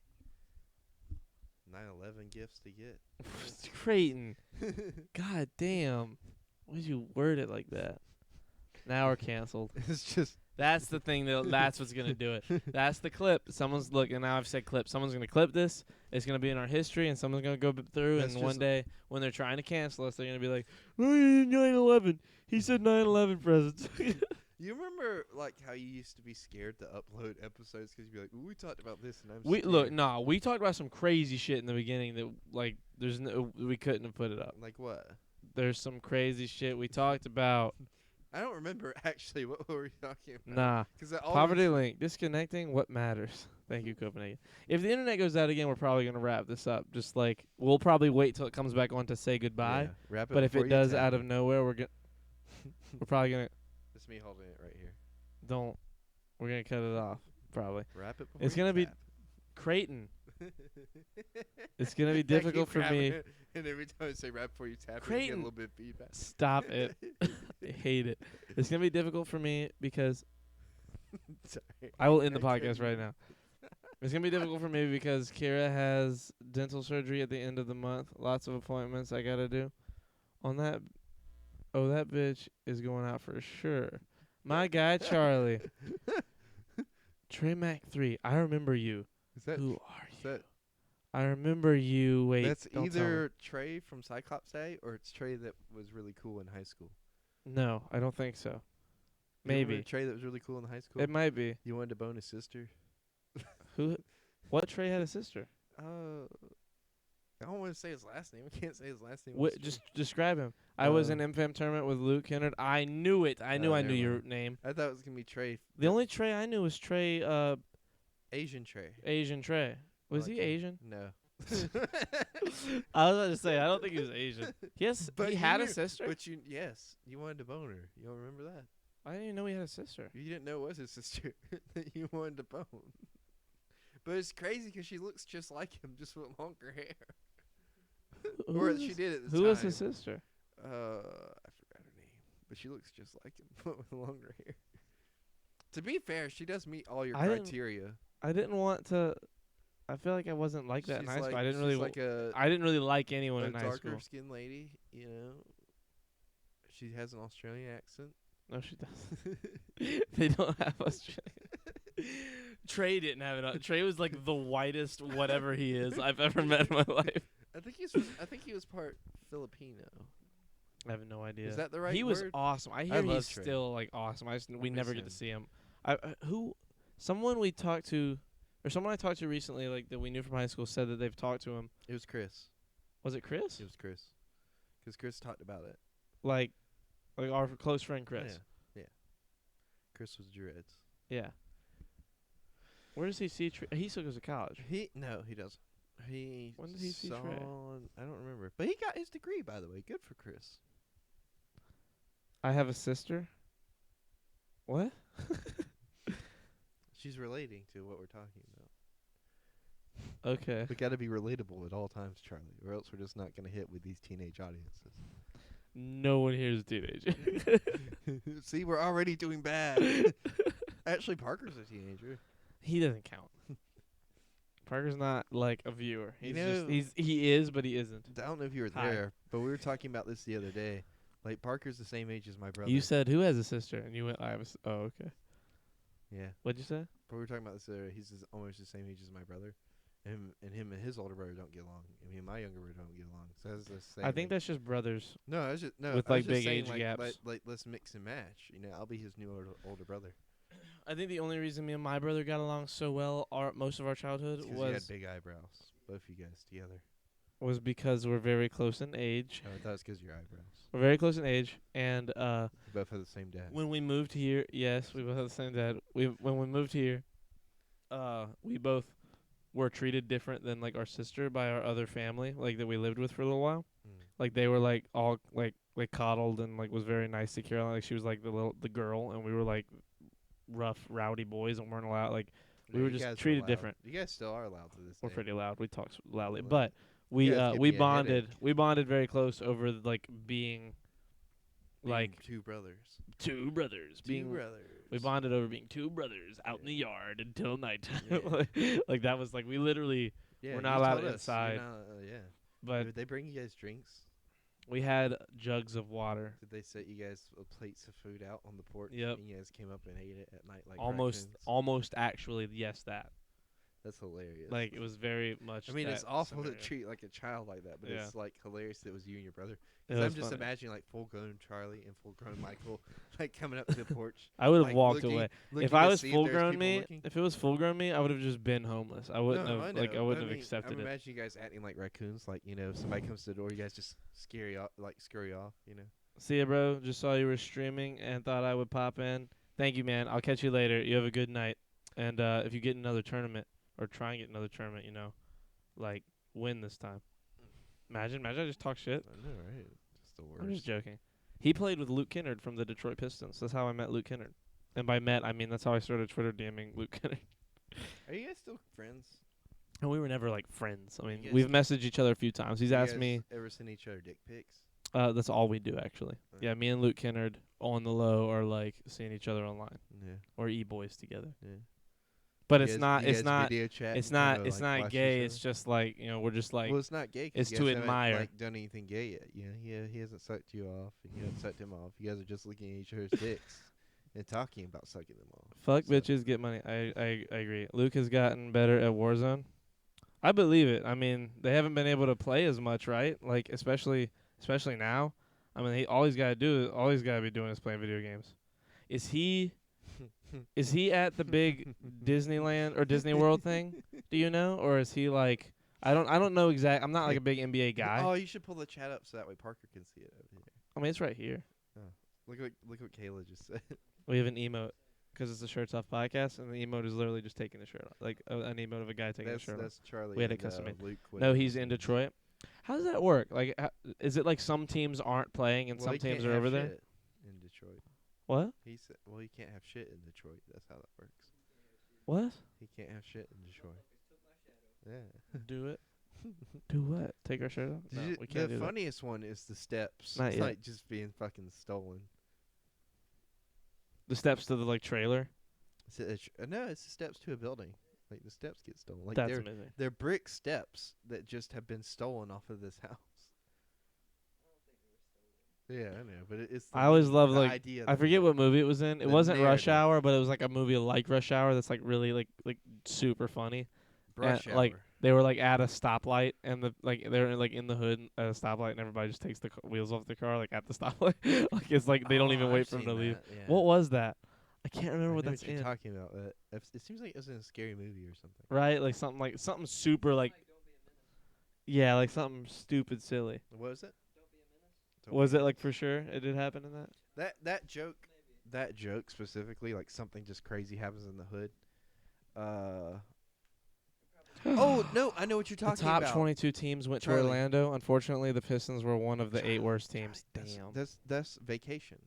9/11 gifts to get. Creighton. God damn. Why'd you word it like that? Now we're canceled. It's just That's the thing that's what's gonna do it. That's the clip. Someone's looking. Now I've said clip. Someone's gonna clip this. It's gonna be in our history, and someone's gonna go through. That's and one just- day when they're trying to cancel us, they're gonna be like, "Oh, 9/11. He said 9/11 presents." you remember like how you used to be scared to upload episodes because you'd be like, "Ooh, we talked about this," and I'm we scared. we talked about some crazy shit in the beginning that like we couldn't have put it up. Like what? There's some crazy shit we talked about. I don't remember actually what were we talking about. Nah. Because Poverty link. Disconnecting what matters. Thank you, Copenhagen. If the internet goes out again, we're probably going to wrap this up. Just like, we'll probably wait till it comes back on to say goodbye. Wrap it But if before it you does tap out it. of nowhere, we're probably going to, It's me holding it right here. we're going to cut it off. Probably. Wrap it before It's you gonna be tap. Creighton. It's going to be difficult for me. And every time I say wrap before you tap it, you get a Creighton. little bit of feedback. Stop it. I hate it. It's going to be difficult for me because Sorry. I will end the I podcast couldn't. right now. It's gonna be difficult for me because Kira has dental surgery at the end of the month. Lots of appointments I gotta do. On that, that bitch is going out for sure. My guy Charlie, Trey Mac 3. I remember you. Is that, Who are is you? that I remember you. Wait, that's don't tell me. either Trey from Cyclops Day or it's Trey that was really cool in high school. No, I don't think so. You remember Maybe Trey that was really cool in high school. it might be. You wanted to bone his sister. Who? What Trey had a sister? I don't want to say his last name. I can't say his last name. Just describe him. I was in Uh, MFAM tournament with Luke Kennard. I knew it. I knew never your mind. name. I thought it was gonna be Trey. The only Trey I knew was Trey, Asian Trey. Asian Trey. Was Like he him. Asian? No. I was about to say, I don't think he was Asian. Yes, But he you had a knew- sister. But you wanted to bone her. You don't remember that? I didn't even know he had a sister. You didn't know it was his sister that you wanted to bone. But it's crazy because she looks just like him, just with longer hair. Who Or was she his- did at the time. Who was his sister? I forgot her name, but she looks just like him, but with longer hair. To be fair, she does meet all your I didn't- criteria. I didn't want to. I feel like I wasn't like that in She's high school. like- I didn't she's really. like a, I didn't really like anyone a in high darker school. skinned lady. You know, she has an Australian accent. No, she doesn't. They don't have Australian. Trey didn't have it. Trey was like the whitest whatever he is I've ever met in my life. I think he was part Filipino. I have no idea. Is that the right He was word? awesome. I I hear love he's Trey. still like awesome. We miss never get him. to see him. Someone we talked to, or someone I talked to recently, like that we knew from high school, said that they've talked to him. It was Chris. Was it Chris? It was Chris. Because Chris talked about it. Like our close friend Chris. Yeah. Chris was dreads. Yeah. Where does he see? He still goes to college. He doesn't. He When did he see saw, Trey? I don't remember, but he got his degree, by the way. Good for Chris. I have a sister. What? She's relating to what we're talking about. Okay. We got to be relatable at all times, Charlie, or else we're just not going to hit with these teenage audiences. No one here is a teenager. See, we're already doing bad. Actually, Parker's a teenager. He doesn't count. Parker's not like a viewer. You He is, but he isn't. I don't know if you were Hi. there, but we were talking about this the other day. Like, Parker's the same age as my brother. You said who has a sister, and you went, I have. Oh, okay. Yeah. What'd you say? But we were talking about this the other day. He's almost the same age as my brother. Him and his older brother don't get along. And me and my younger brother don't get along. So that's the same. I think that's just brothers. No, I was just no. with, I was like, just big saying, age like, gaps. Like let's mix and match. You know, I'll be his new older brother. I think the only reason me and my brother got along so well most of our childhood Because you had big eyebrows, both you guys together. was because we're very close in age. Oh, I thought it was because your eyebrows. We're very close in age, and You both have the same dad. when we moved here, yes, we both have the same dad. When we moved here, we both were treated different than like our sister by our other family, like that we lived with for a little while. Mm. Like they were like all like coddled and like was very nice to Caroline. Like she was like the girl, and we were like rough, rowdy boys and weren't allowed. Like we No, were you just guys treated allowed. different. You guys still are allowed to this We're day. pretty loud. We talk loudly, Well, but we you guys give we me a bonded. headache. We bonded very close over like being like two brothers. two brothers. Being brothers. we bonded over being two brothers out in the yard until nighttime. Yeah. Like that was like we literally. Yeah, we're not you allowed told us. You're inside. not, yeah. But Did they bring you guys drinks? we had jugs of water. Did they set you guys plates of food out on the porch? Yep. And you guys came up and ate it at night like Almost raccoons? actually, yes, that. That's hilarious. Like it was very much. I mean, it's that awful scenario. to treat like a child like that, but Yeah. it's like hilarious that it was you and your brother. It 'Cause I'm was just funny. imagining like full-grown Charlie and full-grown Michael like coming up to the porch. I would have like, walked looking- away. looking If I to was see if full there's grown people me, looking. if it was full grown me, I would have just been homeless. I wouldn't No, have I like know, I wouldn't but have accepted I'm it. imagining you guys acting like raccoons, like if somebody comes to the door, you guys just scurry off, See ya, bro. Just saw you were streaming and thought I would pop in. Thank you, man. I'll catch you later. You have a good night. And if you get another tournament or try and get another tournament, like win this time. Imagine I just talk shit. I know, right? Just the worst. I'm just joking. He played with Luke Kennard from the Detroit Pistons. That's how I met Luke Kennard. And by met, I mean that's how I started Twitter DMing Luke Kennard. Are you guys still friends? And we were never like friends. I mean, guys- we've messaged each other a few times. He's You asked guys me. ever send each other dick pics? That's all we do actually. Uh. Yeah, me and Luke Kennard on the low are like seeing each other online Yeah. or e-boys together. Yeah. But You it's guys- not. you It's guys not. video chat It's and kinda, not. It's like, not watch gay. each It's other? just like we're just like. Well, it's not gay. 'Cause it's you to guys haven't, admire. Like, done anything gay yet. He hasn't sucked you off, and you haven't sucked him off. You guys are just looking at each other's dicks and talking about sucking them off. Fuck So- bitches, get money. I agree. Luke has gotten better at Warzone. I believe it. I mean, they haven't been able to play as much, right? Like especially now. I mean, all he's got to be doing is playing video games. Is he at the big Disneyland or Disney World thing? Do you know, or is he like? I don't know exact. I'm not like a big NBA guy. Oh, you should pull the chat up so that way Parker can see it over here. I mean, it's right here. Look what Kayla just said. We have an emote because it's a Shirts Off podcast, and the emote is literally just taking the shirt off, like an emote of a guy taking the shirt off. That's Charlie. We had it and, custom made. Luke No, whatever he's his in name is. Detroit. How does that work? Like, is it like some teams aren't playing and Well, some he teams can't are have over there? shit in Detroit. What? He said, "Well, you can't have shit in Detroit. That's how that works. What? He can't have shit in Detroit." Yeah. Do it. Do what? Take our shirt off? No, Did you- we can't the do that. funniest one is the steps. Not It's yet. like just being fucking stolen. The steps to the like trailer. No, it's the steps to a building. Like the steps get stolen. Like That's they're amazing. they're brick steps that just have been stolen off of this house. Yeah, I know, but it's. I always love the like idea. I forget what movie it was in. It the wasn't Rush narrative. Hour, but it was like a movie like Rush Hour that's like really like super funny. Brush and, like, hour. They were like at a stoplight and they're like in the hood at a stoplight and everybody just takes the wheels off the car like at the stoplight. Like it's like they don't even Oh, wait I've for them to seen leave. that, yeah. What was that? I can't remember I what know that's you're in. talking about. It seems like it was in a scary movie or something. Right? Like something super like. Yeah, like something stupid silly. What was it? Don't Was be it like for sure? It did happen in that? That joke specifically, like something just crazy happens in the hood. Oh no, I know what you're The talking top about. 22 teams went Charlie. to Orlando. Unfortunately, the Pistons were one of the 8 worst teams. That's- Damn. That's Vacation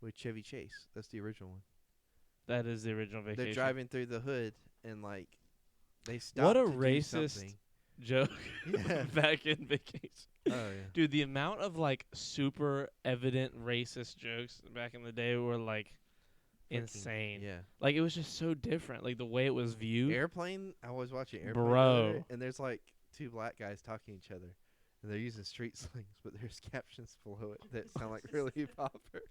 with Chevy Chase. That's the original one. That is the original Vacation. They're driving through the hood and like they stop. What a to do racist something. joke Yeah. back in Vacation. Oh yeah. Dude, the amount of like super evident racist jokes back in the day were like insane. Yeah. Like it was just so different. Like the way it was viewed. Airplane. I was watching Airplane. Bro. the other day, and there's like two black guys talking to each other, and they're using street slangs, but there's captions below it that sound like really proper.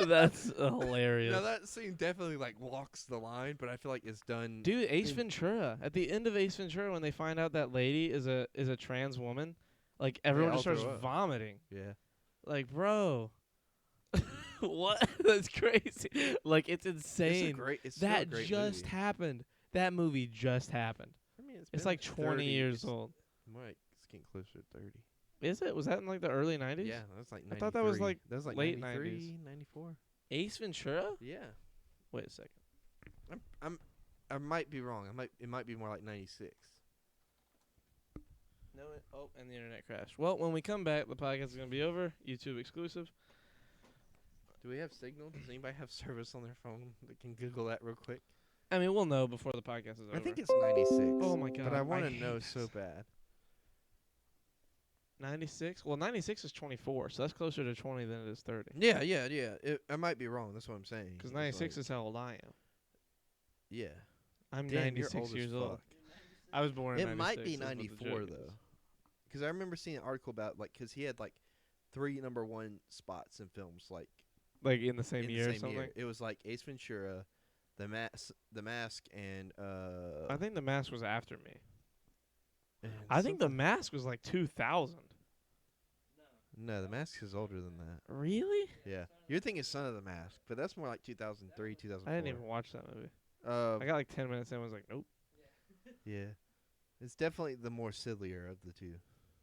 That's hilarious. Now that scene definitely like walks the line, but I feel like it's done. Dude, Ace in- Ventura. At the end of Ace Ventura, when they find out that lady is a trans woman, like everyone all just starts throw up. vomiting. Yeah. Like, bro, what? That's crazy. Like, it's insane. It's still a That great just movie. happened. That movie just happened. I mean, It's been like 20 years it's old. More like it's getting closer to 30. Is it? Was that in like the early 90s? Yeah, that's like. 93. I thought that was, like, that was like late 93, 94. Ace Ventura? Yeah. Wait a second. I might be wrong. It might be more like 96. No. Oh, and the internet crashed. Well, when we come back, the podcast is gonna be over. YouTube exclusive. Do we have signal? Does anybody have service on their phone that can Google that real quick? I mean, we'll know before the podcast is over. I think it's 96. Oh my god. But I want to hate know this. so bad. 96. Well, 96 is 24, so that's closer to 20 than it is 30. Yeah. I might be wrong. That's what I'm saying. Because It's 96 like- is how old I am. Yeah. I'm Damn, you're 96 old as years old. fuck. I was born in It 96. might be is what the 94 joke though, is. because I remember seeing an article about like because he had like 3 #1 spots in films like Like in the same in year the or same something. year. It was like Ace Ventura, The Mask, and I think The Mask was after me. and I think The something- Mask was like 2000. No, The Mask is older than that. Really? Yeah, you're thinking Son of the Mask, but that's more like 2003, 2004. I didn't even watch that movie. Uh, I got like 10 minutes in and was like, nope. yeah, it's definitely the more sillier of the two,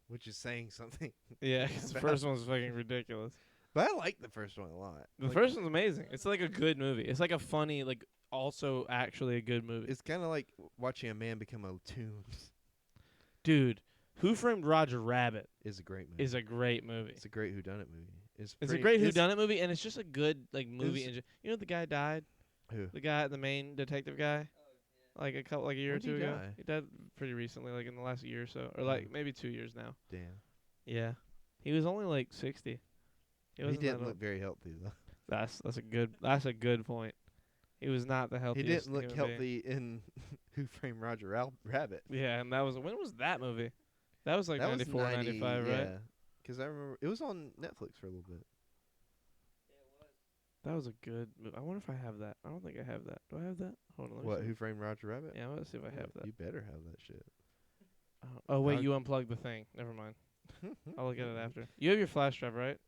which is saying something. Yeah, 'cause the first one's fucking ridiculous. But I like the first one a lot. The Like, first one's amazing. It's like a good movie. It's like a funny, like also actually a good movie. it's kind of like watching a man become a toon. Dude, Who Framed Roger Rabbit Is a great movie. is a great movie. It's a great whodunit movie. It's It's a pretty- great it's- whodunit movie, and it's just a good like movie. It's- You know the guy died? Who? The guy, the main detective guy? Like a year or When did two he ago. die? He died pretty recently, like in the last year or so. Or like maybe 2 years now. Damn. Yeah. He was only like 60. He wasn't didn't that look old. very healthy though. That's a good point. He was not the He healthiest. didn't look human being. healthy in Who Framed Roger Rabbit. Yeah, and that was when was that movie? That was like That was 94, 95, right? Yeah, because I remember it was on Netflix for a little bit. That was a good movie. I wonder if I have that. I don't think I have that. Do I have that? Hold on. Let me What? see. Who Framed Roger Rabbit? Yeah, let's see if I have that. You better have that shit. Oh wait, I'll- you unplugged the thing. Never mind. I'll look at it after. You have your flash drive, right?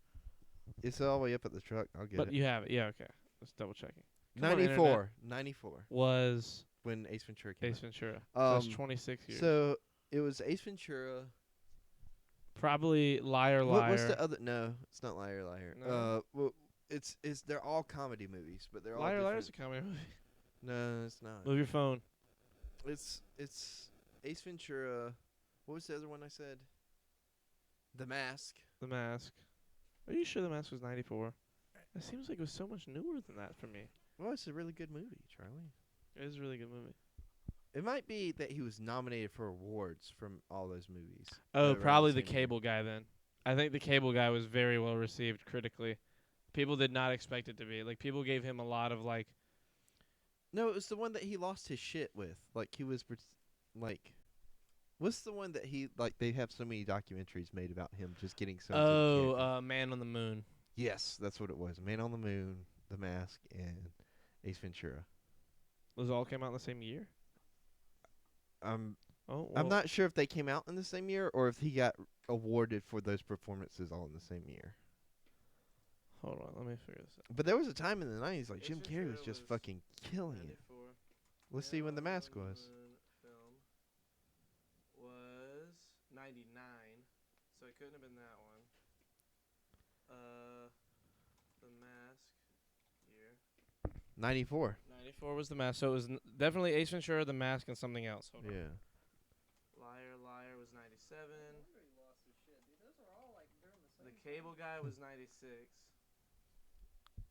It's all the way up at the truck. I'll get But it. you have it. Yeah, okay. Just double checking. Come on, 94. 94. Was When Ace Ventura came Ace out. Ventura. So that's Um, 26 years. So it was Ace Ventura. Probably Liar What's Liar. the other? No, it's not Liar Liar. No? Well, it's they're all comedy movies, but they're all Liar different. Liar's a comedy movie. No, it's not. Move your phone. It's Ace Ventura. What was the other one I said? The Mask. The Mask. Are you sure The Mask was 94? It seems like it was so much newer than that for me. Well, it's a really good movie, Charlie. It is a really good movie. It might be that he was nominated for awards from all those movies. Oh, around probably the same year. Cable Guy then. I think the Cable Guy was very well received critically. People did not expect it to be. Like people gave him a lot of like No, it was the one that he lost his shit with. Like he was, like, what's the one that he like? They have so many documentaries made about him just getting so. Man on the Moon. Yes, that's what it was. Man on the Moon, The Mask, and Ace Ventura. Those all came out in the same year? I'm Oh, I'm not sure if they came out in the same year or if he got awarded for those performances all in the same year. Hold on, let me figure this out. But there was a time in the 90s like Ace Jim Carrey was Ventura just was fucking killing it. Let's see when The Mask was. Film was 99, so it couldn't have been that one. The Mask year. 94. 94 was The Mask, so it was definitely Ace Ventura, The Mask, and something else. Hold on. Yeah. Liar Liar was 97. The Cable Guy was 96.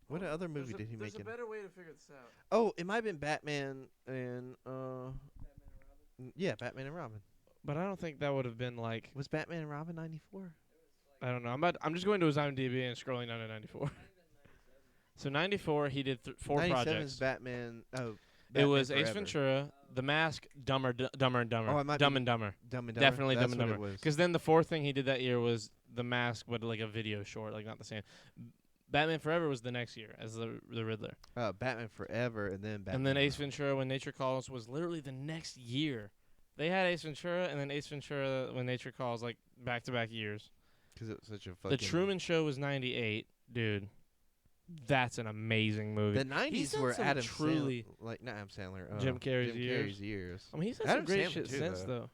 What other movie did he make? There's a better way to figure this out. Oh, it might have been Batman and yeah, Batman and Robin. But I don't think that would have been like. Was Batman and Robin 94? I don't know. I'm just going to his IMDb and scrolling down to 94. So 94, he did 4 projects. Is Batman. Oh, It Batman was Ace Forever. Ventura, The Mask, Dumber and Dumber. Oh, it might Dumb be and Dumber. Dumb and Dumber. Definitely That's Dumb and what it Dumber. was. Because then the 4th thing he did that year was The Mask, but like a video short, like not the same. Batman Forever was the next year as the Riddler. Batman Forever, and then Batman. And then Ace Ventura, When Nature Calls, was literally the next year. They had Ace Ventura, and then Ace Ventura, When Nature Calls, like back-to-back years. Because it was such a fucking. The Truman Show was 98, dude. That's an amazing movie. The 90s He's done were some Adam truly Sandler, like not Adam Sandler. Jim Carrey's Jim years. Carrey's years. I mean, he's had Adam some great Sandler shit too, since, though. though.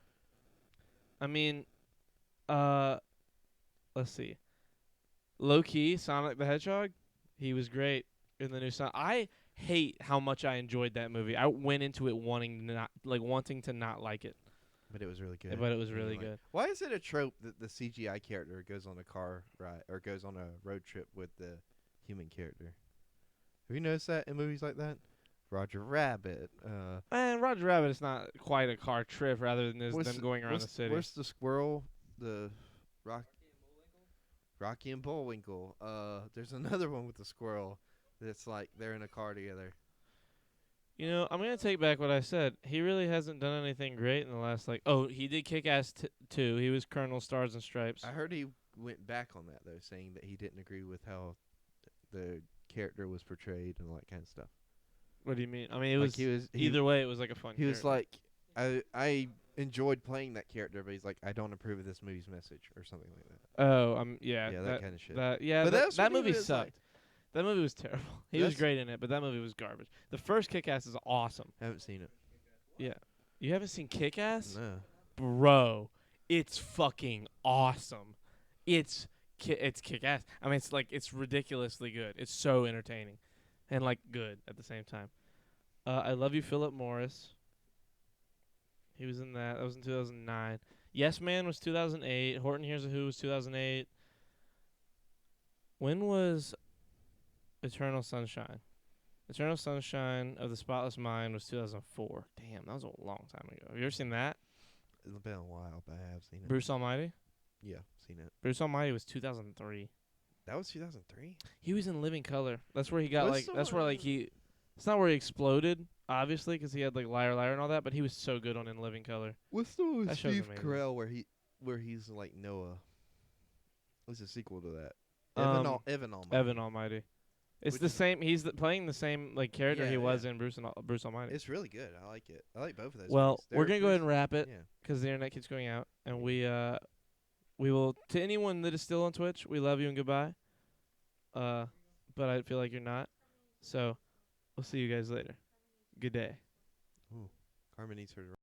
I mean, let's see. Low key, Sonic the Hedgehog, he was great in the new Sonic. I hate how much I enjoyed that movie. I went into it wanting to not like it, But it was really good. but it was really Anyway. good. Why is it a trope that the CGI character goes on a car ride or goes on a road trip with the human character? Have you noticed that in movies like that? Roger Rabbit. And Roger Rabbit is not quite a car trip, rather than them going around the city. Where's the squirrel? The Rocky and Bullwinkle. There's another one with the squirrel that's like they're in a car together. You know, I'm gonna take back what I said. He really hasn't done anything great in the last he did Kick-Ass 2. He was Colonel Stars and Stripes. I heard he went back on that though, saying that he didn't agree with how the character was portrayed and all that kind of stuff. What do you mean? I mean, it Like was either way. It was like a fun. He was character. like, I enjoyed playing that character, but he's like, I don't approve of this movie's message or something like that. Oh, yeah, that kind of shit. But that's that what he movie was sucked. like. That movie was terrible. He was That's- great in it, but that movie was garbage. The first Kick-Ass is awesome. I haven't seen it. Yeah, you haven't seen Kick-Ass, No. bro? It's fucking awesome. It's Kick-Ass. I mean, it's ridiculously good. It's so entertaining, and like good at the same time. I Love You, Philip Morris. He was in that. That was in 2009. Yes Man was 2008. Horton Hears a Who was 2008. When was Eternal Sunshine? Eternal Sunshine of the Spotless Mind was 2004. Damn, that was a long time ago. Have you ever seen that? It's been a while, but I have seen it. Bruce Almighty? Yeah, seen it. Bruce Almighty was 2003. That was 2003. He was in Living Color. That's where he got What's the that's where one- it's not where he exploded, obviously, because he had like Liar Liar and all that, but he was so good on In Living Color. What's the one with That show's Steve amazing. Carell where he's like Noah? What's a sequel to that? Um, Evan Almighty. Evan Almighty. It's Which the is- same. He's playing the same like character Yeah, he was yeah. in Bruce Almighty. It's really good. I like it. I like both of those. Well, movies. we're They're gonna go ahead pretty- and wrap it Yeah. because the internet keeps going out, and we will to anyone that is still on Twitch, we love you and goodbye. But I feel like you're not, so we'll see you guys later. Good day. Carmen needs her to